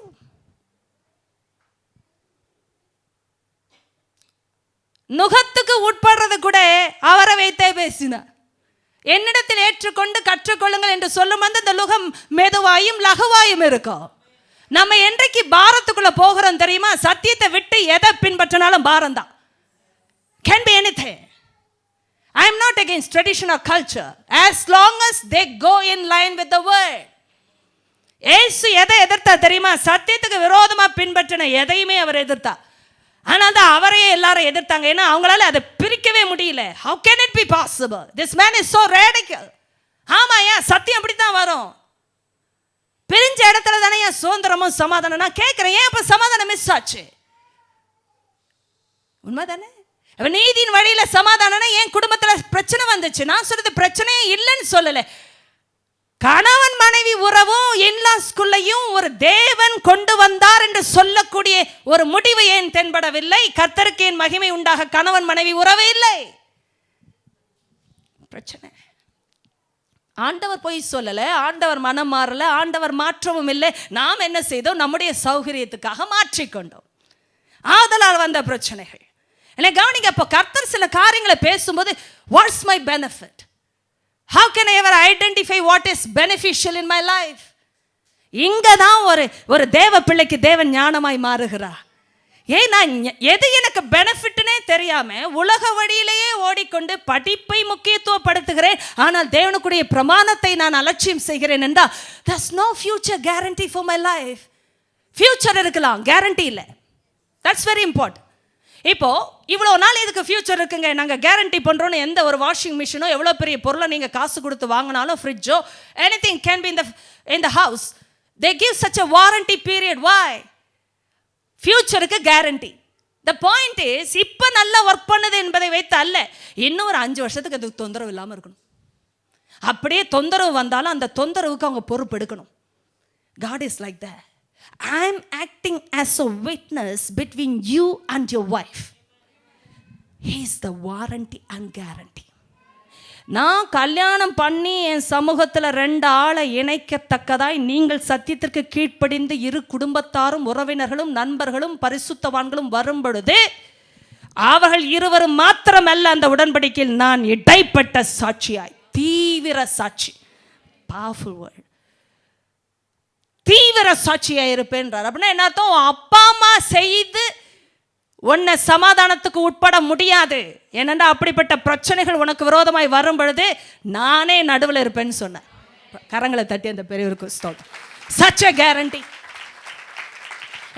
நுகத்துக்கு உட்படுறது கூட அவரை வைத்தே பேசினார். என்னிடத்தில் ஏற்றுக்கொண்டு கற்றுக்கொள்ளுங்கள் என்று சொல்லும் போது அந்த நுகம் மெதுவாயும் லகுவாயும் இருக்கும். நம்ம என்றைக்கு பாரத்துக்குள்ள போகிறோம் தெரியுமா? சத்தியத்தை விட்டு எதை பின்பற்றினாலும் பாரம் தான். Can be anything. I am not against tradition or culture as long as they go in line with the word. ஏசு எதை எதிர்த்தா தெரியுமா? சத்தியத்துக்கு விரோதமா பின்பற்றின எதையுமே அவர் எதிர்த்தா. ஆனால் தான் அவரையே எல்லாரும் எதிர்த்தாங்க. ஏன்னா அவங்களால அதை பிரிக்கவே முடியல. How can it be possible? This man is so radical. ஆமாயா, சத்தியம் அப்படித்தான் வரும். பிரிஞ்ச இடத்துல தானே ஏன் சுதந்திரமும் சமாதானம்? நான் கேட்கிறேன், ஏன் இப்ப சமாதானம் மிஸ் ஆச்சு? உண்மைதானே? நீதியின் வழியில சமாதானம் ஏன் குடும்பத்துல பிரச்சனை வந்துச்சு? நான் சொல்றது பிரச்சனையே இல்லைன்னு சொல்லல. கணவன் மனைவி உறவும் இன்லாஸ்குள்ளையும் ஒரு தேவன் கொண்டு வந்தார் என்று சொல்லக்கூடிய ஒரு முடிவு ஏன் தென்படவில்லை? கர்த்தருக்கு ஏன் மகிமை உண்டாக கணவன் மனைவி உறவே இல்லை? பிரச்சனை. ஆண்டவர் போய் சொல்லல, ஆண்டவர் மனம் மாறல, ஆண்டவர் மாற்றவும் இல்லை. நாம் என்ன செய்தோம்? நம்முடைய சௌகரியத்துக்காக மாற்றிக்கொண்டோம். ஆதலால் வந்த பிரச்சனைகள். எனக்கு கவனிங்க, அப்போ கர்த்தர் சில காரியங்களை பேசும்போது watts my benefit? How can I ever identify what is beneficial in my life? இங்க தான் ஒரு தேவ பிள்ளைக்கு தேவன் ஞானமாய் மாறுகிறார். ஏன்னா எது எனக்கு பெனிஃபிட்னே தெரியாம உலக வழியிலேயே ஓடிக்கொண்டு படிப்பை முக்கியத்துவப்படுத்துகிறேன், ஆனால் தேவனுக்குரிய பிரமாணத்தை நான் அலட்சியம் செய்கிறேன் என்றால் there's no future guarantee for my life. Future இருக்கலாம், கேரண்டி இல்லை. That's very important. இப்போ இவ்வளோ நாள் இதுக்கு ஃபியூச்சர் இருக்குங்க, நாங்கள் கேரண்டி பண்ணுறோன்னு எந்த ஒரு வாஷிங் மிஷினோ எவ்வளோ பெரிய பொருளை நீங்கள் காசு கொடுத்து வாங்கினாலும், ஃப்ரிட்ஜோ, anything can be in the house. They give such a warranty period. Why? ஃபியூச்சருக்கு கேரண்டி. The point is, இப்போ நல்லா ஒர்க் பண்ணுது என்பதை வைத்து அல்ல, இன்னும் ஒரு 5 வருஷத்துக்கு அதுக்கு தொந்தரவு இல்லாமல் இருக்கணும். அப்படியே தொந்தரவு வந்தாலும் அந்த தொந்தரவுக்கு அவங்க பொறுப்பு எடுக்கணும். God is like that. I am acting as a witness between you and your wife. He is the warranty and guarantee. நான் கல்யாணம் பண்ணி என் சமூகத்தில் 2 ஆளை இணைக்கத்தக்கதாய் நீங்கள் சத்தியத்திற்கு கீழ்ப்படிந்து இரு குடும்பத்தாரும் உறவினர்களும் நண்பர்களும் பரிசுத்தவான்களும் வரும் பொழுது அவர்கள் இருவரும் மாத்திரமல்ல அந்த உடன்படிக்கையில் நான் இடைப்பட்ட சாட்சியாய், தீவிர சாட்சி, பவர்ஃபுல் வேர்ட், தீவிர சாட்சியாய் இருப்பேன்றார். அப்படின்னா என்ன அர்த்தம்? அப்பா அம்மா செய்து உன்னை சமாதானத்துக்கு உட்பட முடியாது. ஏனென்றா அப்படிப்பட்ட பிரச்சனைகள் உனக்கு விரோதமாய் வரும் பொழுது நானே நடுவில் இருப்பேன்னு சொன்னேன். கரங்களை தட்டி அந்த பெரியவருக்கு ஸ்தோத்திரம். such a guarantee.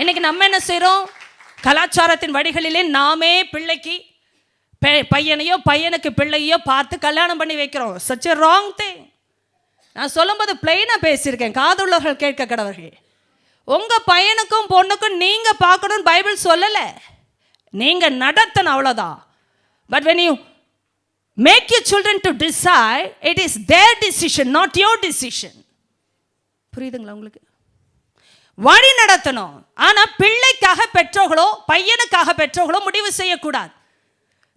இன்னைக்கு நம்ம என்ன செய்கிறோம்? கலாச்சாரத்தின் வழிகளிலே நாமே பிள்ளைக்கு பையனையோ பையனுக்கு பிள்ளையோ பார்த்து கல்யாணம் பண்ணி வைக்கிறோம். such a wrong thing. நான் சொல்லும்போது பிளெயினாக பேசியிருக்கேன், காதுள்ளவர்கள் கேட்க கடவர்கள். உங்கள் பையனுக்கும் பொண்ணுக்கும் நீங்கள் பார்க்கணும்னு பைபிள் சொல்லலை, நீங்கள் நடத்தணும், அவ்வளோதான். But when you make your children to decide, it is their decision, not your decision. புரியுதுங்களா உங்களுக்கு? வழி நடத்தணும். ஆனால் பிள்ளைக்காக பெற்றோர்களோ பையனுக்காக பெற்றோர்களோ முடிவு செய்யக்கூடாது.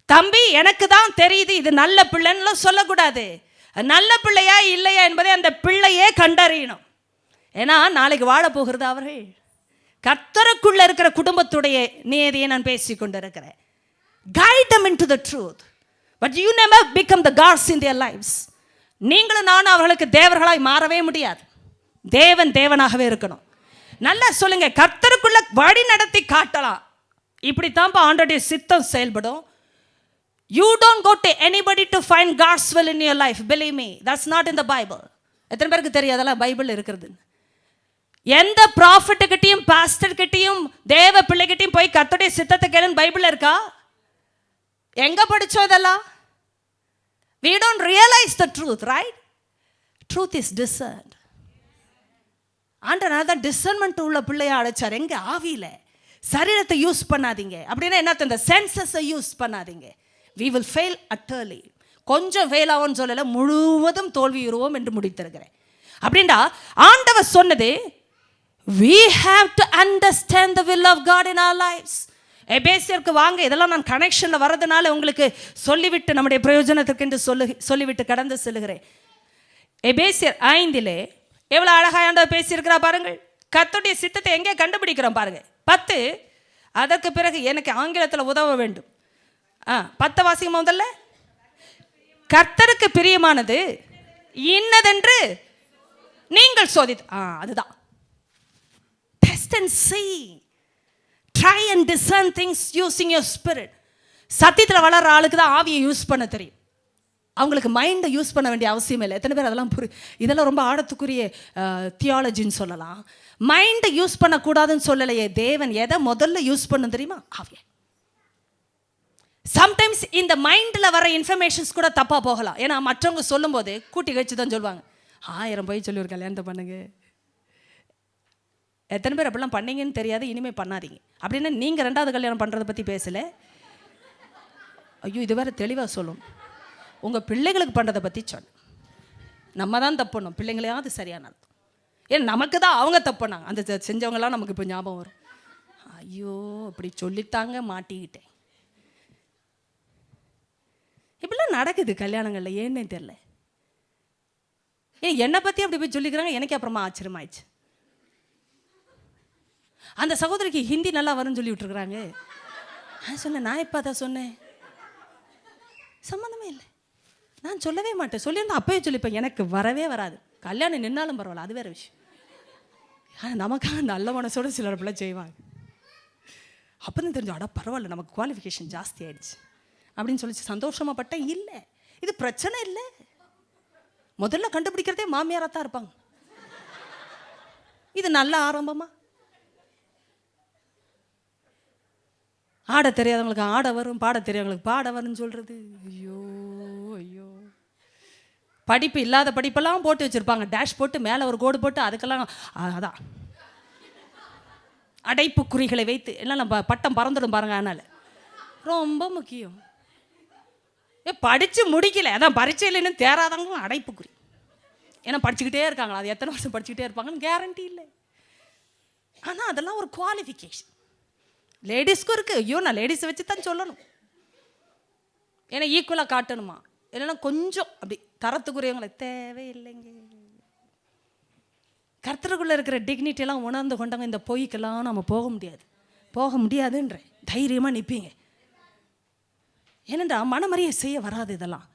தம்பி எனக்கு தான் தெரியுது இது நல்ல பிள்ளைன்னு சொல்லக்கூடாது. நல்ல பிள்ளையா இல்லையா என்பதை அந்த பிள்ளையே கண்டறியணும். ஏன்னா நாளைக்கு வாழ போகிறது அவர்கள். கர்த்தருக்குள்ள இருக்கிற குடும்பத்துடைய நியதியை நான் பேசி கொண்டிருக்கிறேன். Guide them into the truth, but you never become the gods in their lives. நீங்களும் நானும் அவர்களுக்கு தேவர்களாய் மாறவே முடியாது. தேவன் தேவனாகவே இருக்கணும். நல்லா சொல்லுங்க, கர்த்தருக்குள்ள வழி நடத்தி காட்டலாம். இப்படித்தான் ஆண்டவருடைய சித்தம் செயல்படும். You don't go to anybody to find God's will in your life. Believe me, that's not in the Bible. எத்தனை பேருக்கு தெரியும் அதெல்லாம் பைபிள் இருக்கிறது? எந்த ப்ராஃபிட்டுக்கிட்டையும் பாஸ்டர்கிட்டையும் தேவ பிள்ளைகிட்டையும் போய் கர்த்தருடைய சித்தத்தை கேளுன்னு பைபிள் இருக்கா? எங்க படிச்சோம் இதெல்லாம்? We don't realize the truth, right? Truth is discerned. ஆண்டவர் தான் டிசர்ன்மெண்ட் உள்ள பிள்ளையா அழைச்சார். எங்க ஆவியில சரீரத்தை யூஸ் பண்ணாதீங்க. அப்படின்னா என்ன? இந்த சென்சஸை யூஸ் பண்ணாதீங்க. We will fail utterly. கொஞ்சம் ஃபெயில் ஆகும்னு சொல்லலை, முழுவதும் தோல்வியுறுவோம் என்று முடித்திருக்கிறேன். அப்படின்னா ஆண்டவர் சொன்னது, we have to understand the will of God in our lives. எபேசியருக்கு வாங்க, இதெல்லாம் நான் கனெக்ஷனில் வரதுனால உங்களுக்கு சொல்லிவிட்டு நம்முடைய பிரயோஜனத்திற்கு என்று சொல்லிவிட்டு கடந்து செல்கிறேன். எபேசியர் 5 எவ்வளோ அழகாக ஆண்டவர் பேசியிருக்கிறா பாருங்கள். கர்த்தருடைய சித்தத்தை எங்கே கண்டுபிடிக்கிறோம் பாருங்க. 10 அதற்கு பிறகு எனக்கு ஆங்கிலத்தில் உதவ வேண்டும். 10 வாசிக்கும் முதல்ல. கர்த்தருக்கு பிரியமானது இன்னதென்று நீங்கள் சோதித்து, அதுதான் test and see, try and discern things using your spirit. சத்தியத்தில் வளர்ற ஆளுக்கு தான் ஆவியை யூஸ் பண்ண தெரியும். அவங்களுக்கு மைண்டை யூஸ் பண்ண வேண்டிய அவசியம் இல்லை. எத்தனை பேர் அதெல்லாம் இதெல்லாம் ரொம்ப ஆழத்துக்குரிய தியாலஜின்னு சொல்லலாம். மைண்டை யூஸ் பண்ணக்கூடாதுன்னு சொல்லலையே. தேவன் எதை முதல்ல யூஸ் பண்ண தெரியுமா? ஆவியை. சம்டைம்ஸ் இந்த மைண்டில் வர இன்ஃபர்மேஷன்ஸ் கூட தப்பாக போகலாம். ஏன்னா மற்றவங்க சொல்லும்போது கூட்டி கழிச்சு தான் சொல்லுவாங்க. 1000 போய் சொல்லி ஒரு கல்யாணத்தை பண்ணுங்க. எத்தனை பேர் அப்படிலாம் பண்ணீங்கன்னு தெரியாது, இனிமேல் பண்ணாதீங்க. அப்படின்னா நீங்கள் 2வது கல்யாணம் பண்ணுறதை பற்றி பேசலை. ஐயோ, இது வேறு தெளிவாக சொல்லும். உங்கள் பிள்ளைகளுக்கு பண்ணுறதை பற்றி சொன்ன. நம்ம தான் தப்புணும், பிள்ளைங்களையாவது சரியான அர்த்தம். ஏன்னா நமக்கு தான் அவங்க தப்புனாங்க. அந்த செஞ்சவங்களாம் நமக்கு இப்போ ஞாபகம் வரும். ஐயோ, அப்படி சொல்லித்தாங்க மாட்டிக்கிட்டேன். இப்படிலாம் நடக்குது கல்யாணங்களில். ஏன்னே தெரில. என்னை பற்றி அப்படி போய் சொல்லிக்கிறாங்க. எனக்கு அப்புறமா ஆச்சரியமாயிடுச்சு. அந்த சகோதரிக்கு ஹிந்தி நல்லா வரும்னு சொல்லி விட்டுருக்குறாங்க. நான் சொன்னேன், நான் இப்போ அதை சொன்னேன், சம்மந்தமே இல்லை, நான் சொல்லவே மாட்டேன். சொல்லியிருந்தேன் அப்போயே சொல்லிப்பேன். எனக்கு வரவே வராது. கல்யாணம் நின்னாலும் பரவாயில்ல, அது வேறு விஷயம். ஆனால் நமக்காக நல்ல மனசோடு சிலர் பிள்ளை செய்வாங்க. அப்போ தான் தெரிஞ்சு, அடா பரவாயில்ல, நமக்கு குவாலிஃபிகேஷன் ஜாஸ்தி ஆயிடுச்சு அப்படின்னு சொல்லி சந்தோஷமாக பட்டேன். இல்லை, இது பிரச்சனை இல்லை. முதல்ல கண்டுபிடிக்கிறதே மாமியாராக தான் இருப்பாங்க. இது நல்ல ஆரம்பமா? ஆட தெரியாதவங்களுக்கு ஆட வரும், பாட தெரியாதவங்களுக்கு பாட வரும்னு சொல்கிறது. ஐயோ ஐயோ, படிப்பு இல்லாத படிப்பெல்லாம் போட்டு வச்சுருப்பாங்க. டேஷ் போட்டு மேலே ஒரு கோடு போட்டு அதுக்கெல்லாம் அதான் அடைப்பு குறிகளை வைத்து எல்லாம் நம்ம பட்டம் பறந்துடும் பாருங்க. அதனால் ரொம்ப முக்கியம். படித்து முடிக்கல, அதான் பரீட்சையிலன்னு தேராதவங்க அடைப்பு குறி. ஏன்னா படிச்சுக்கிட்டே இருக்காங்களா, அது எத்தனை வருஷம் படிச்சுக்கிட்டே இருப்பாங்கன்னு கேரண்டி இல்லை. ஆனால் அதெல்லாம் ஒரு குவாலிஃபிகேஷன். லேடிஸ்க்கும் இருக்குது. ஐயோ, நான் லேடிஸை வச்சு தான் சொல்லணும். ஏன்னா ஈக்குவலாக காட்டணுமா. இல்லைன்னா கொஞ்சம் அப்படி தரத்துக்குரியவங்களை தேவையில்லைங்க. கர்த்தருக்குள்ளே இருக்கிற டிக்னிட்டி எல்லாம் உணர்ந்து கொண்டவங்க இந்த பொய்க்கெல்லாம் நம்ம போக முடியாதுன்ற தைரியமாக நிற்பீங்க. ஏனென்றா மனமறியை செய்ய வராது. இதெல்லாம்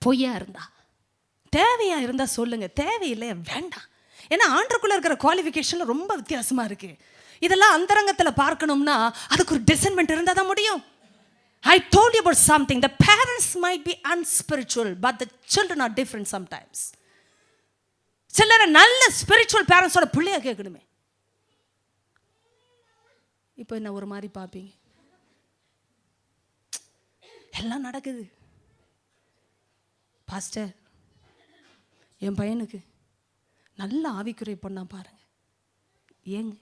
பொய்யா இருந்தா, தேவையா இருந்தா சொல்லுங்க, தேவையில்லையா வேண்டாம். ஏன்னா ஆண்டருக்குள்ளே இருக்கிற குவாலிஃபிகேஷன்ல ரொம்ப வித்தியாசமாக இருக்கு. இதெல்லாம் அந்தரங்கத்தில் பார்க்கணும்னா அதுக்கு ஒரு டிசைன்மெண்ட் இருந்தால் தான் முடியும். I told you about something. The parents might be unspiritual, but the children are different sometimes. சிலர் நல்ல ஸ்பிரிச்சுவல் பேரண்ட்ஸோட பிள்ளைய கேட்கணுமே. இப்போ என்ன ஒரு மாதிரி பார்ப்பீங்க. எல்லாம் நடக்குது. பாஸ்டர், என் பையனுக்கு நல்ல ஆவிக்குரிய பொண்ணா பாருங்க. ஏங்க,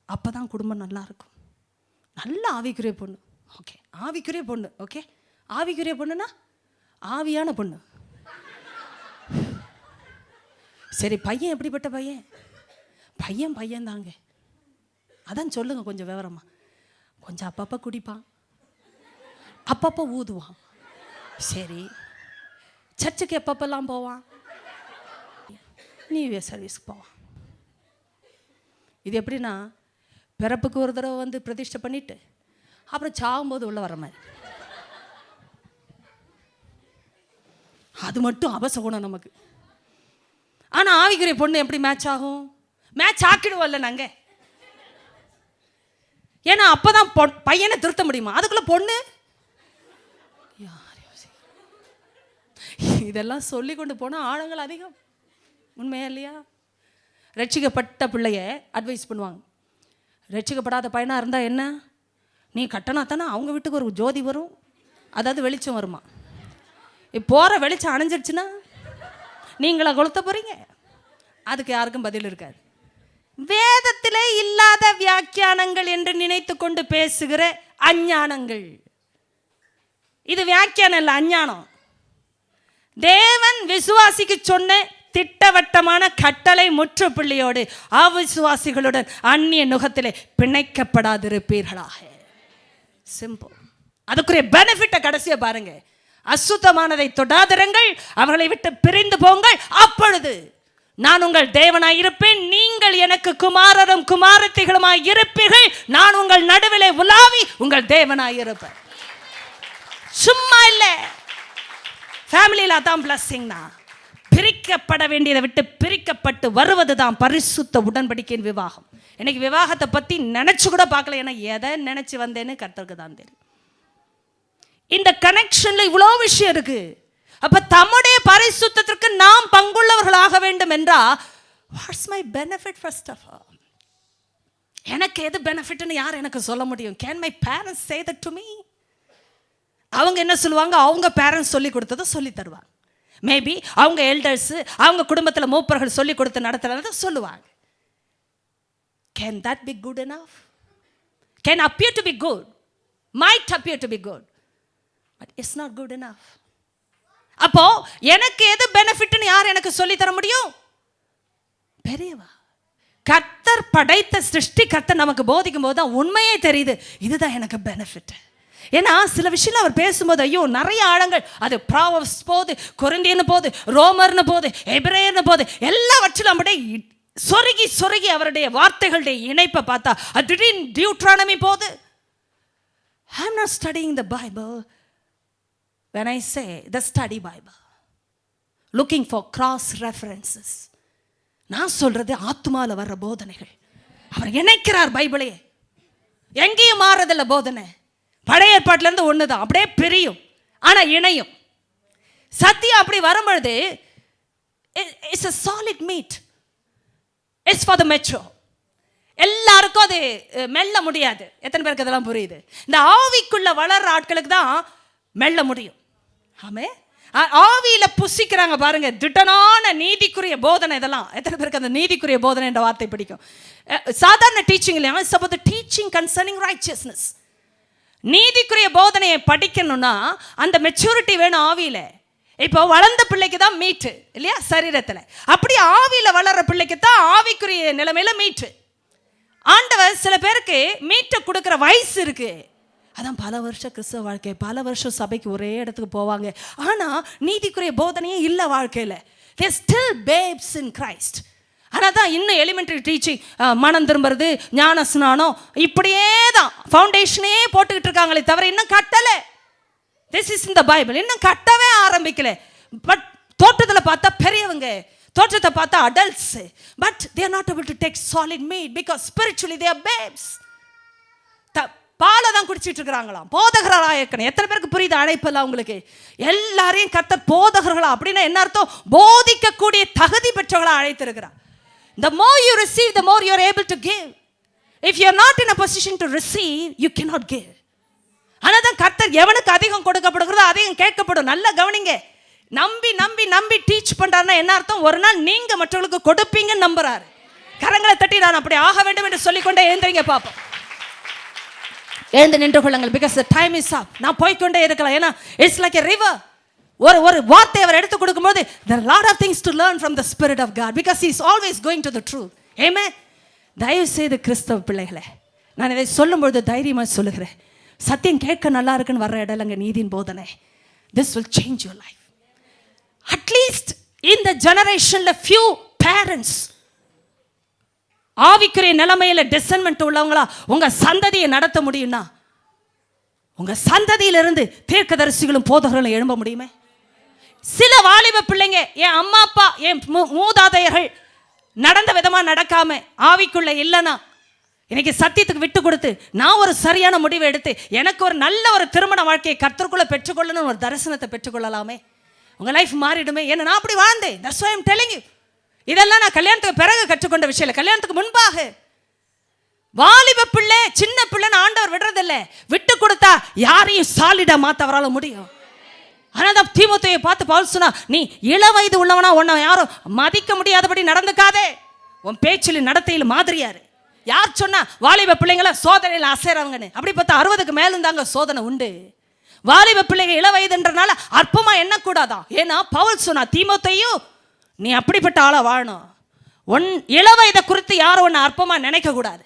அப்பதான் குடும்பம் நல்லா இருக்கும். நல்ல ஆவிக்குரிய பொண்ணு. ஓகே, ஆவிக்குரிய பொண்ணு. ஓகே, ஆவிக்குரிய பொண்ணுனா ஆவியான பொண்ணு. சரி, பையன் எப்படிப்பட்ட பையன்? பையன் தாங்க. அதான் சொல்லுங்க கொஞ்சம் விவரமா. கொஞ்சம் அப்பப்போ குடிப்பான், அப்பப்போ ஊதுவான். சரி, சர்ச்சுக்கு எப்பப்பெல்லாம் போவான்? நியூ இயர் சர்வீஸ்க்கு போவான். இது எப்படின்னா, பிறப்புக்கு ஒரு தடவை வந்து பிரதிஷ்டை பண்ணிட்டு அப்புறம் சாகும்போது உள்ள வர மாதிரி. அது மட்டும் அபசகுணம் நமக்கு. ஆனால் ஆவிக்குரிய பொண்ணு எப்படி மேட்ச் ஆகும்? மேட்ச் ஆக்கிடுவோம்ல நாங்கள். ஏன்னா அப்போதான் பையனை திருத்த முடியுமா? அதுக்குள்ள பொண்ணு இதெல்லாம் சொல்லி கொண்டு போனால் ஆழங்கள் அதிகம். உண்மையா இல்லையா? ரட்சிக்கப்பட்ட பிள்ளைய அட்வைஸ் பண்ணுவாங்க. ரட்சிக்கப்படாத பையனாக இருந்தால் என்ன, நீ கட்டணா தானே அவங்க வீட்டுக்கு ஒரு ஜோதி வரும், அதாவது வெளிச்சம் வருமா. போகிற வெளிச்சம் அணைஞ்சிடுச்சுன்னா நீங்களா கொளுத்த போகிறீங்க. அதுக்கு யாருக்கும் பதில் இருக்காது. வேதத்திலே இல்லாத வியாக்கியானங்கள் என்று நினைத்து கொண்டு பேசுகிற அஞ்ஞானங்கள். இது வியாக்கியானம் இல்லை, அஞ்ஞானம். தேவன் விசுவாசிக்கு சொன்ன திட்டவட்டமான கட்டளை முற்றுப்புள்ளியோடு அவிசுவாசிகளுடன் அந்நிய நுகத்திலே பிணைக்கப்படாதிருப்பீர்களாக. சிம்பிள். அதுக்குரிய பெனிஃபிட்டை கடைசியா பாருங்க. அசுத்தமானதை தொடாதிருங்கள், அவர்களை விட்டு பிரிந்து போங்கள், அப்பொழுது நான் உங்கள் தேவனாய் இருப்பேன், நீங்கள் எனக்கு குமாரரும் குமாரத்திகளுமாய் இருப்பீர்கள், நான் உங்கள் நடுவிலே உலாவி உங்கள் தேவனாய் இருப்பேன். சும்மா இல்லை, ஃபேமிலியில் அதான் பிளஸிங்னா. பிரிக்கப்பட வேண்டியதை விட்டு பிரிக்கப்பட்டு வருவது தான் பரிசுத்த உடன்படிக்கையின் விவாகம். எனக்கு விவாகத்தை பற்றி நினச்சி கூட பார்க்கல. ஏன்னா எதை நினச்சி வந்தேன்னு கர்த்தருக்கு தான் தெரியும். இந்த கனெக்ஷனில் இவ்வளோ விஷயம் இருக்கு. அப்போ தம்முடைய பரிசுத்தத்திற்கு நாம் பங்குள்ளவர்களாக வேண்டும் என்றால் what's my benefit? First of all, எனக்கு எது பெனிஃபிட்னு யார் எனக்கு சொல்ல முடியும்? Can my parents say that to me? அவங்க என்ன சொல்லுவாங்க? அவங்க பேரண்ட்ஸ் சொல்லி கொடுத்ததை சொல்லி தருவாங்க. மேபி அவங்க எல்டர்ஸ், அவங்க குடும்பத்தில் மூப்பர்கள் சொல்லி கொடுத்து நடத்துறத சொல்லுவாங்க. Can that be good enough? Can appear to be good, might appear to be good, but it's not good enough. அப்போ எனக்கு எது பெனிஃபிட்னு யார் எனக்கு சொல்லி தர முடியும்? பெரியவா, கர்த்தர் படைத்த சிருஷ்டி கர்த்தர் நமக்கு போதிக்கும் போது தான் உண்மையே தெரியுது, இதுதான் எனக்கு பெனிஃபிட். ஏன்னா சில விஷயம் அவர் பேசும்போது ஐயோ நிறைய ஆழங்கள். அது ப்ராவர்ப்ஸ் போது, கொரிந்தியன்னு போது, ரோமர்னு போது, எபிரேயர்னு போது, எல்லாவற்றிலும் அப்படியே சொருகி அவருடைய வார்த்தைகளுடைய இணைப்பை பார்த்தா அது திடீர்னு டியூட்ரானமி போது. I am not studying the Bible when I say the study Bible, looking for cross references. நான் சொல்றது ஆத்மால வர்ற போதனைகள். அவர் இணைக்கிறார் பைபிளையே, எங்கேயும் மாறதில்லை போதனை. பழைய ஏற்பாட்டிலேருந்து ஒன்று தான், அப்படியே பிரியும் ஆனால் இணையும். சத்தியம் அப்படி வரும்பொழுது it's a solid meat. It's for the mature. எல்லாருக்கும் அது மெல்ல முடியாது. எத்தனை பேருக்கு அதெல்லாம் புரியுது? இந்த ஆவிக்குள்ள வளர்ற ஆட்களுக்கு தான் மெல்ல முடியும். ஆமே, ஆவியில புசிக்கிறாங்க பாருங்க, திட்டனான நீதிக்குரிய போதனை. இதெல்லாம் எத்தனை பேருக்கு அந்த நீதிக்குரிய போதனை என்ற வார்த்தை பிடிக்கும்? சாதாரண டீச்சிங் இல்லையா, it's about the teaching concerning righteousness. நீதிக்குரிய போதனையை படிக்கணும்னா அந்த மெச்சூரிட்டி வேணும் ஆவியில. இப்போ வளர்ந்த பிள்ளைக்கு தான் மீட்டு இல்லையா சரீரத்தில், அப்படி ஆவியில வளர்ற பிள்ளைக்கு தான் ஆவிக்குரிய நிலைமையில மீட்டு. ஆண்டவர் சில பேருக்கு மீட்டை கொடுக்குற வயசு இருக்கு, அதான் பல வருஷம் கிறிஸ்தவ வாழ்க்கை, பல வருஷம் சபைக்கு ஒரே இடத்துக்கு போவாங்க, ஆனால் நீதிக்குரிய போதனையே இல்லை வாழ்க்கையில். they are still babes in Christ. ஆனால் தான் இன்னும் எலிமெண்ட்ரி டீச்சிங், மனம் திரும்புறது, ஞான ஸ்நானம், இப்படியே தான் ஃபவுண்டேஷனே போட்டுக்கிட்டு இருக்காங்களே தவிர இன்னும் கட்டலை. This is in the Bible. இன்னும் கட்டவே ஆரம்பிக்கல. பட் தோட்டத்தில் பார்த்தா பெரியவங்க, தோற்றத்தை பார்த்தா adults, but they are not able to take solid meat because spiritually they are babes. பாலை தான் குடிச்சிட்டு இருக்கிறாங்களாம். போதகர்களாக இருக்கணும். எத்தனை பேருக்கு புரியுது அழைப்பெல்லாம் உங்களுக்கு? எல்லாரையும் கர்த்தர் போதகர்களா அப்படின்னா என்ன அர்த்தம்? போதிக்கக்கூடிய தகுதி பெற்றவர்களா அழைத்திருக்கிறார். The more you receive, the more you are able to give. If you are not in a position to receive, you cannot give. ஆனால் தான் கர்த்தர் எவனுக்கு அதிகம் கொடுக்கப்படுகிறதோ அதிகம் கேட்கப்படும். நல்லா கவனிங்க. நம்பி நம்பி நம்பி டீச் பண்றாருன்னா என்ன அர்த்தம்? ஒரு நாள் நீங்க மற்றவர்களுக்கு கொடுப்பீங்கன்னு நம்புறாரு. கரங்களை தட்டி நான் அப்படி ஆக வேண்டும் என்று சொல்லிக்கொண்டே எழுந்திரிங்க பாப்போம். எழுந்து நின்று கொள்ளுங்கள். Because the time is up. நான் போய்கொண்டே இருக்கலாம். ஏன்னா இட்ஸ் லைக் எ ரிவர். ஒரு வார்த்தை அவர் எடுத்து கொடுக்கும்போது there are a lot of things to learn from the Spirit of God because he is always going to the truth. Amen. தயவு செய்து கிறிஸ்தவ பிள்ளைகளே, நான் இதை சொல்லும்பொழுது தைரியமாக சொல்லுகிறேன், சத்தியம் கேட்க நல்லா இருக்குன்னு வர்ற இடலங்க நீதியின் போதனை. This will change your life. At least in the generation of few parents ஆவிக்குரிய நிலைமையில டிசன்மென்ட் உள்ளவங்களா உங்க சந்ததியை நடத்த முடியும்னா உங்க சந்ததியிலிருந்து தீர்க்கதரிசிகளும் போதகர்களும் எழும்ப முடியுமே? சில வாலிப பிள்ளைங்க, என் அம்மா அப்பா என் மூதாதையர்கள் நடந்த விதமா நடக்காம ஆவிக்குள்ள இல்லைன்னா இன்னைக்கு சத்தியத்துக்கு விட்டு கொடுத்து நான் ஒரு சரியான முடிவை எடுத்து எனக்கு ஒரு நல்ல ஒரு திருமண வாழ்க்கையை கர்த்தருக்குள்ள பெற்றுக்கொள்ளணும் ஒரு தரிசனத்தை பெற்றுக்கொள்ளலாமே. உங்க லைஃப் மாறிடுமே. ஏன்னா நான் அப்படி வாழ்ந்தேன். That's why I'm telling you. இதெல்லாம் நான் கல்யாணத்துக்கு பிறகு கற்றுக்கொண்ட விஷயம் இல்லை, கல்யாணத்துக்கு முன்பாக. வாலிப பிள்ளை சின்ன பிள்ளைன்னு ஆண்டவர் விடுறதில்லை. விட்டு கொடுத்தா யாரையும் சாலிடா மாத்த அவரால முடியும். ஆனால் தான் தீமோத்தேயுவை பார்த்து பவுல் சொன்னா, நீ இள வயது உள்ளவனா உன்னை யாரும் மதிக்க முடியாதபடி நடந்துக்காதே, உன் பேச்சில் நடத்தையில் மாதிரியாரு. யார் சொன்னா வாலிப பிள்ளைங்கள சோதனையில் அசைறவங்கன்னு? அப்படி பார்த்தா 60க்கு மேலும் தாங்க சோதனை உண்டு. வாலிப பிள்ளைங்க இள வயதுன்றனால அற்பமா எண்ணக்கூடாதான். ஏன்னா பவுல் சொன்னா, தீமோத்தேயு நீ அப்படிப்பட்ட ஆளா வாழணும். உன் இள வயதை குறித்து யாரும் ஒன்று அற்பமா நினைக்க கூடாது.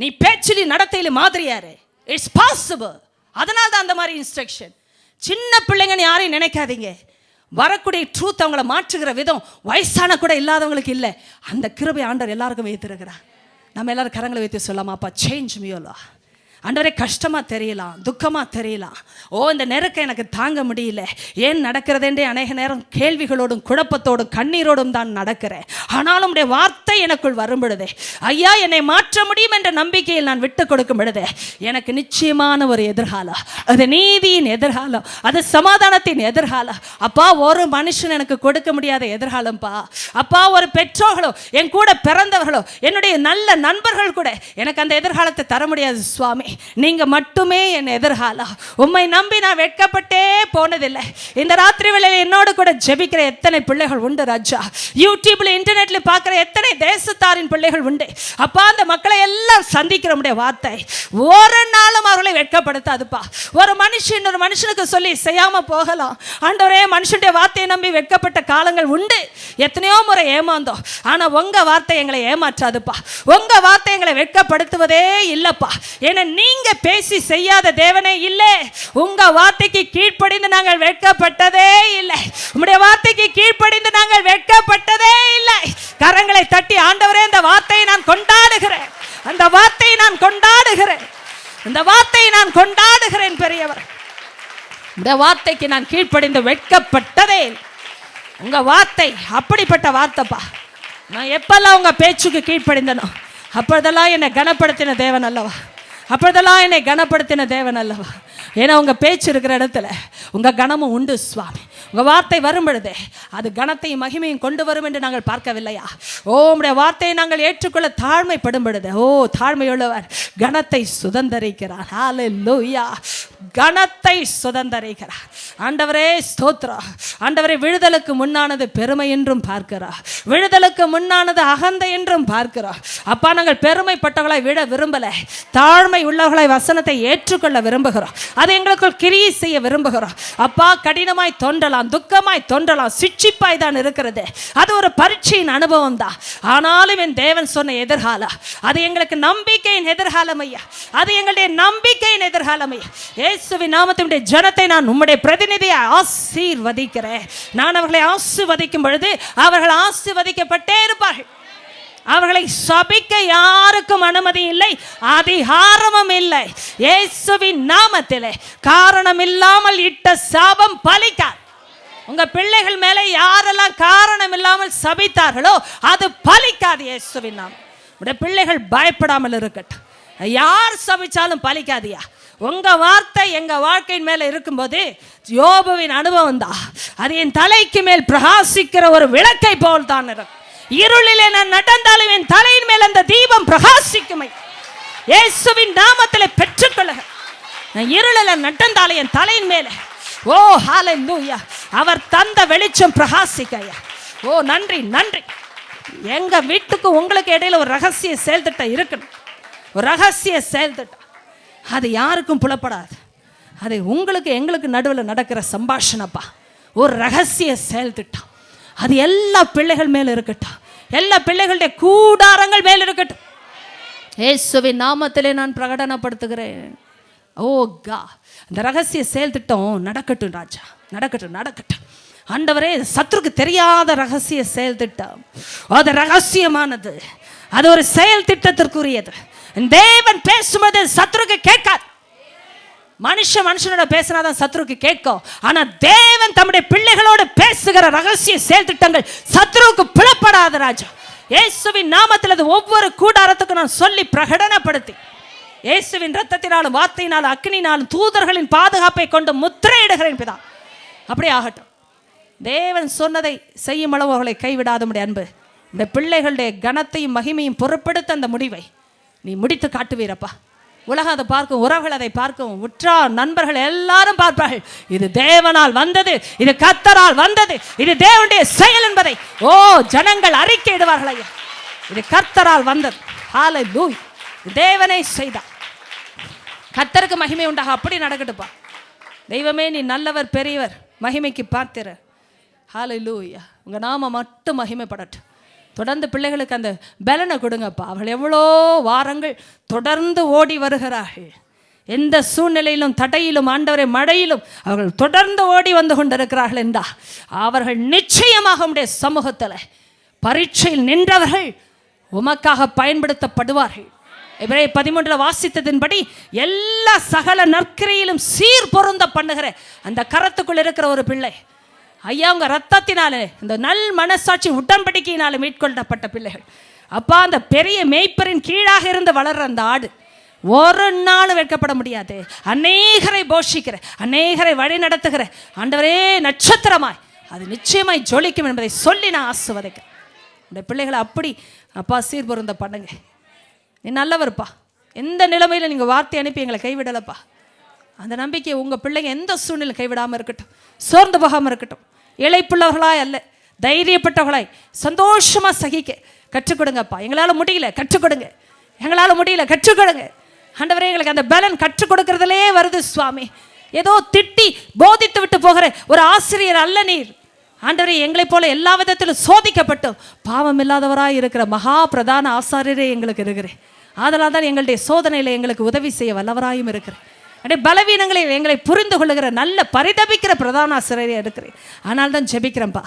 நீ பேச்சில் நடத்தையில் மாதிரியாரு. It's possible. அதனால தான் அந்த மாதிரி இன்ஸ்ட்ரக்ஷன். சின்ன பிள்ளைங்கன்னு யாரையும் நினைக்காதீங்க. வரக்கூடிய ட்ரூத் அவங்கள மாற்றுகிற விதம் வயசான கூட இல்லாதவங்களுக்கு இல்லை. அந்த கிருபை ஆண்டவர் எல்லாருக்கும் வைத்திருக்கிறார். நம்ம எல்லாரும் கரங்களை வைத்து சொல்லாமாப்பா, சேஞ்ச் மியோலா. ஆண்டவரே, கஷ்டமாக தெரியலாம், துக்கமாக தெரியலாம், இந்த நெருக்கம் எனக்கு தாங்க முடியல, ஏன் நடக்கிறதென்றே அநேக நேரம் கேள்விகளோடும் குழப்பத்தோடும் கண்ணீரோடும் தான் நடக்கிறேன். ஆனாலும் உடைய வார்த்தை எனக்குள் வரும் பொழுதே, ஐயா என்னை மாற்ற முடியும் என்ற நம்பிக்கையில் நான் விட்டு கொடுக்கும் பொழுதே எனக்கு நிச்சயமான ஒரு எதிர்காலம், அது நீதியின் எதிர்காலம், அது சமாதானத்தின் எதிர்காலம். அப்பா, ஒரு மனுஷன் எனக்கு கொடுக்க முடியாத எதிர்காலம்ப்பா. அப்பா, ஒரு பெற்றோர்களோ என் கூட பிறந்தவர்களோ என்னுடைய நல்ல நண்பர்கள் கூட எனக்கு அந்த எதிர்காலத்தை தர முடியாது சுவாமி. நீங்க மட்டுமே என் எதிர்காலம். உம்மை நம்பி நான் வெட்கப்பட்டே போனதில்லை. இந்த ராத்திரி வேளையில் என்னோடு கூட ஜெபிக்கிற எத்தனை பிள்ளைகள் உண்டு ராஜா. யூடியூப்ல இன்டர்நெட்ல பார்க்கிற எத்தனை தேசத்தாரின் பிள்ளைகள் உண்டு. அப்பா, அந்த மக்களை எல்லாம் சந்திக்கிற உடைய வார்த்தை ஒரு நாளும் அவர்களை வெட்கப்படுத்தாதுப்பா. ஒரு மனுஷன் ஒரு மனுஷனுக்கு சொல்லி செய்யாம போகலாம். ஆண்டவரே, மனுஷனுடைய வார்த்தையை நம்பி வெட்கப்பட்ட காலங்கள் உண்டு. எத்தனையோ முறை ஏமாந்தோம். ஆனா உங்க வார்த்தை எங்களை ஏமாற்றாதுப்பா. உங்க வார்த்தை எங்களை வெட்கப்படுத்துவதே இல்லப்பா. ஏன்னா நீங்க பேசி செய்யாத தேவனே இல்லை. உங்க வார்த்தைக்கு கீழ்ப்படிந்து நாங்கள் வெட்கப்பட்டதே இல்லை. உம்முடைய வார்த்தைக்கு கீழ்ப்படிந்து நாங்கள் வெட்கப்பட்டதே இல்லை. கரங்களை தட்டி, ஆண்டவரே, இந்த வார்த்தையை நான் கொண்டாடுகிறேன், அந்த வார்த்தையை நான் கொண்டாடுகிறேன், இந்த வார்த்தையை நான் கொண்டாடுகிறேன். பெரியவர், இந்த வார்த்தைக்கு நான் கீழ்ப்படிந்து வெட்கப்பட்டதே. உங்க வார்த்தை அப்படிப்பட்ட வார்த்தைப்பா. நான் எப்பெல்லாம் உங்க பேச்சுக்கு கீழ்ப்படிந்தனோ அப்பொழுதெல்லாம் என்னை கனப்படுத்தின தேவன் அல்லவா, அப்பொழுதெல்லாம் என்னை கனப்படுத்தின தேவன் அல்லவா. ஏன்னா உங்கள் பேச்சு இருக்கிற இடத்துல உங்கள் கனமும் உண்டு சுவாமி. உங்கள் வார்த்தை வரும் பொழுதே அது கனத்தையும் மகிமையும் கொண்டு வரும் என்று நாங்கள் பார்க்கவில்லையா? உம்முடைய வார்த்தையை நாங்கள் ஏற்றுக்கொள்ள தாழ்மைப்படும் பொழுது தாழ்மையுள்ளவர் கனத்தை சுதந்தரிக்கிறார். ஹல்லேலூயா. கனத்தை சுதந்தரிக்கிறார். ஆண்டவரே ஸ்தோத்திரம். ஆண்டவரே, விடுதலுக்கு முன்னானது பெருமை என்றும் பார்க்கிறார், விடுதலுக்கு முன்னானது அகந்தை என்றும் பார்க்கிறோம். அப்பா, நாங்கள் பெருமைப்பட்டவர்களை விட விரும்பல, தாழ்மை உள்ளவர்களை வசனத்தை ஏற்றுக்கொள்ள விரும்புகிறோம், அதை எங்களுக்குள் கிரியை செய்ய விரும்புகிறோம். அப்பா, கடினமாய் தோன்றலாம், துக்கமாய் தோன்றலாம், சிட்சிப்பாய் தான் இருக்கிறது, அது ஒரு பரீட்சையின் அனுபவம் தான். ஆனாலும் என் தேவன் சொன்ன எதிர்காலம் அது எங்களுக்கு நம்பிக்கையின் எதிர்காலம் ஐயா, அது எங்களுடைய நம்பிக்கையின் எதிர்காலம் ஐயா. இயேசுவின் நாமத்தினுடைய ஜனத்தை நான் உம்முடைய பிரதிநிதியை ஆசீர்வதிக்கிறேன். நான் அவர்களை ஆசீர்வதிக்கும் பொழுது அவர்கள் ஆசீர்வதிக்கப்பட்டே இருப்பார்கள். அவர்களை சபிக்க யாருக்கும் அனுமதி இல்லை, அதிகாரமும் இல்லை. இயேசுவின் நாமத்திலே காரணம் இல்லாமல் இட்ட சாபம் பலிக்காது. உங்க பிள்ளைகள் மேலே யாரெல்லாம் காரணம் இல்லாமல் சபித்தார்களோ அது பலிக்காது. இயேசுவின் நாமம். உடைய பிள்ளைகள் பயப்படாமல் இருக்கட்டும், யார் சபிச்சாலும் பலிக்காதியா. உங்க வார்த்தை எங்க வாழ்க்கையின் மேல இருக்கும்போது யோபுவின் அனுபவம் தான், அது என் தலைக்கு மேல் பிரகாசிக்கிற ஒரு விளக்கை போல் தான் இருக்கும். இருளிலே நான் நடந்தாலும் என் தலையின் மேல் அந்த தீபம் பிரகாசிக்குமை. இயேசுவின் நாமத்தில் பெற்றுக்கொள்ளுக. நான் இருளில் நடந்தாலும் என் தலையின் மேல, ஓ ஹல்லேலூயா, அவர் தந்த வெளிச்சம் பிரகாசிக்கையா. ஓ நன்றி நன்றி. எங்க வீட்டுக்கு உங்களுக்கு இடையில ஒரு ரகசிய செயல் திட்டம் இருக்கணும், ஒரு ரகசிய செயல் திட்டம். அது யாருக்கும் புலப்படாது, அது உங்களுக்கு எங்களுக்கு நடுவில் நடக்கிற சம்பாஷணப்பா. ஒரு ரகசிய செயல் திட்டம், அது எல்லா பிள்ளைகள் மேல இருக்கட்டும், எல்லா பிள்ளைகளுடைய கூடாரங்கள் மேல் இருக்கட்டும். இயேசுவின் நாமத்திலே நான் பிரகடனப்படுத்துகிறேன். ஓ கா, அந்த ரகசிய செயல் திட்டம் நடக்கட்டும் ராஜா, நடக்கட்டும் நடக்கட்டும். ஆண்டவரே, சத்துருக்கு தெரியாத ரகசிய செயல் திட்டம், அது ரகசியமானது, அது ஒரு செயல் திட்டத்திற்குரியது. தேவன் பேசும்போது சத்துருக்கு கேட்காது. மனுஷனோட பேசினாதான் சத்துருக்கு கேட்கும். ஆனா தேவன் தம்முடைய பிள்ளைகளோடு பேசுகிற ரகசிய செயல் திட்டங்கள் சத்துருக்கு புலப்படாத ராஜா. இயேசுவின் நாமத்தில் அது ஒவ்வொரு கூடாரத்துக்கும் நான் சொல்லி பிரகடனப்படுத்தி, இயேசுவின் ரத்தத்தினாலும் வார்த்தையினாலும் அக்னினாலும் தூதர்களின் பாதுகாப்பை கொண்டு முத்திரையிடுகிறேன் பிதா. அப்படியே ஆகட்டும். தேவன் சொன்னதை செய்யும் அளவு அவர்களை கைவிடாத முடிய அன்பு, இந்த பிள்ளைகளுடைய கனத்தையும் மகிமையும் பொறுப்படுத்த அந்த முடிவை நீ முடித்து காட்டுவீரப்பா. உலகம் அதை பார்க்கும், உறவுகள் அதை பார்க்கும், உற்றார் நண்பர்கள் எல்லாரும் பார்ப்பார்கள். இது தேவனால் வந்தது, இது கர்த்தரால் வந்தது, இது தேவனுடைய செயல் என்பதை ஓ ஜனங்கள் அறிக்கையிடுவார்கள். ஐயா, இது கர்த்தரால் வந்தது. ஹல்லேலூயா, தேவனை செய்தார், கர்த்தருக்கு மகிமை உண்டாக. அப்படி நடக்கட்டுப்பா. தெய்வமே, நீ நல்லவர், பெரியவர், மகிமைக்கு பார்த்திர. ஹல்லேலூயா, உங்க நாம மட்டும் மகிமைப்படட்டும். தொடர்ந்து பிள்ளைகளுக்கு அந்த பலனை கொடுங்கப்பா. அவள் எவ்வளோ வாரங்கள் தொடர்ந்து ஓடி வருகிறார்கள். எந்த சூழ்நிலையிலும் தடையிலும் ஆண்டவரை மழையிலும் அவர்கள் தொடர்ந்து ஓடி வந்து கொண்டிருக்கிறார்கள் என்றா அவர்கள் நிச்சயமாக உம்முடைய சமூகத்தில் பரீட்சையில் நின்றவர்கள் உமக்காக பயன்படுத்தப்படுவார்கள். எபிரேயர் 13 வாசித்ததின்படி எல்லா சகல நற்கிரையிலும் சீர் பொருந்த பண்ணுகிற அந்த கரத்துக்குள் இருக்கிற ஒரு பிள்ளை ஐயா, உங்க ரத்தத்தினாலே இந்த நல் மனசாட்சி உடன்படிக்கையினால மீட்கொள்ளப்பட்ட பிள்ளைகள் அப்பா. அந்த பெரிய மேய்ப்பரின் கீழாக இருந்து வளர்ற அந்த ஆடு ஒரு நாள் வெட்கப்பட முடியாது. அநேகரை போஷிக்கிற, அநேகரை வழி நடத்துகிற ஆண்டவரே நட்சத்திரமாய் அது நிச்சயமாய் ஜொலிக்கும் என்பதை சொல்லி நான் ஆசீர்வதிக்கிறேன். இந்த பிள்ளைகளை அப்படி அப்பா சீர் பொருந்த பண்ணுங்க. நீ நல்லவர்ப்பா. எந்த நிலைமையில் நீங்கள் வார்த்தை அனுப்பி எங்களை கைவிடலப்பா. அந்த நம்பிக்கையை உங்கள் பிள்ளைங்க எந்த சூழ்நிலை கைவிடாமல் இருக்கட்டும், சோர்ந்து போகாமல் இருக்கட்டும். இளைப்புள்ளவர்களாய் அல்ல, தைரியப்பட்டவர்களாய் சந்தோஷமாக சகிக்க கற்றுக் கொடுங்கப்பா. எங்களால் முடியல, கற்றுக் கொடுங்க. எங்களால் முடியல, கற்றுக் கொடுங்க. ஆண்டவரே, எங்களுக்கு அந்த பலன் கற்றுக் கொடுக்கறதுலே வருது சுவாமி. ஏதோ திட்டி போதித்து விட்டு போகிற ஒரு ஆசிரியர் அல்ல நீர். ஆண்டவரே, எங்களைப் போல எல்லா விதத்திலும் சோதிக்கப்பட்டும் பாவம் இல்லாதவராய் இருக்கிற மகா பிரதான ஆசாரியரே எங்களுக்கு இருக்கிறேன். அதனால் தான் எங்களுடைய சோதனையில் எங்களுக்கு உதவி செய்ய வல்லவராயும் இருக்கிறேன். அப்படியே பலவீனங்களை எங்களை புரிந்து கொள்ளுகிற நல்ல பரிதபிக்கிற பிரதான ஆசிரியரே இருக்கிறேன். ஆனால் தான் ஜெபிக்கிறேன்ப்பா,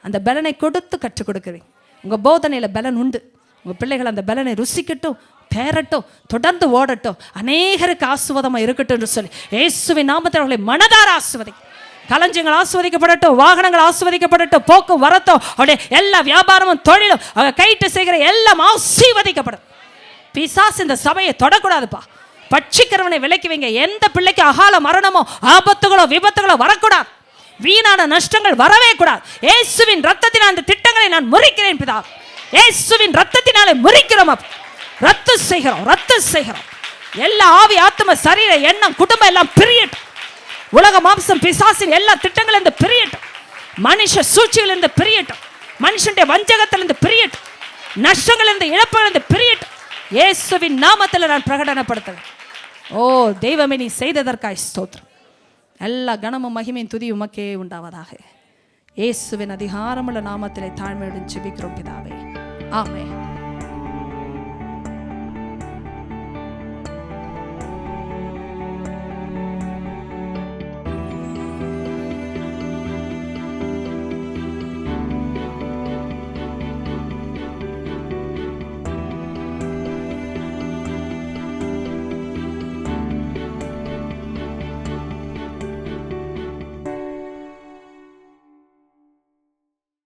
அந்த பலனை கொடுத்து கற்றுக் கொடுக்குறேன். உங்கள் போதனையில் பலன் உண்டு. உங்கள் பிள்ளைகள் அந்த பலனை ருசிக்கட்டும், தேரட்டும், தொடர்ந்து ஓடட்டும், அநேகருக்கு ஆசீர்வாதமாக இருக்கட்டும் என்று சொல்லி இயேசுவின் நாமத்தில் அவர்களை மனதார ஆசீர்வதி. களஞ்சியங்கள் ஆசீர்வதிக்கப்படட்டும், வாகனங்கள் ஆசீர்வதிக்கப்படட்டும், போக்கும் வரட்டும், அவருடைய எல்லா வியாபாரமும் தொழிலும் அவங்க கைட்டு செய்கிற எல்லாம் ஆசீர்வதிக்கப்படும். பிசாசு இந்த சபையை தொடக்கூடாதுப்பா. பட்சிக்கிறவனை விலக்கி வைங்க. எந்த பிள்ளைக்கு அகால மரணமோ ஆபத்துகளோ விபத்துகளோ வரக்கூடாது. வீணான நஷ்டங்கள் வரவே கூடாது. இயேசுவின் ரத்தத்தினால் அந்த திட்டங்களை நான் முறிக்கிறேன் பிதா. இயேசுவின் ரத்தத்தினாலே முறிக்கிறோம், ரத்து செய்கிறோம், ரத்து செய்கிறோம். எல்லா ஆவி ஆத்ம சரீர எண்ணம் குடும்பம் எல்லாம் பிரியட்டும். உலக மாம்சம் பிசாசின் எல்லா திட்டங்கள் இருந்து பிரியட்டும். மனுஷ சூழ்ச்சிகள் இருந்து பிரியட்டும். மனுஷனுடைய வஞ்சகத்திலிருந்து பிரியட்டும். நஷ்டங்கள் இருந்து இழப்புகள் இருந்து பிரியட்டும். இயேசுவின் நாமத்தில் நான் பிரகடனப்படுத்துகிறேன். ஓ தெய்வமே, நீ செய்ததற்காய் ஸ்தோத்திரம். எல்லா கனமும் மகிமையும் துதி உமக்கே உண்டாவதாக. இயேசுவின் அதிகாரமுள்ள நாமத்திலே தாழ்மையுடன் ஜெபிக்கிறோம் பிதாவே. ஆமென்.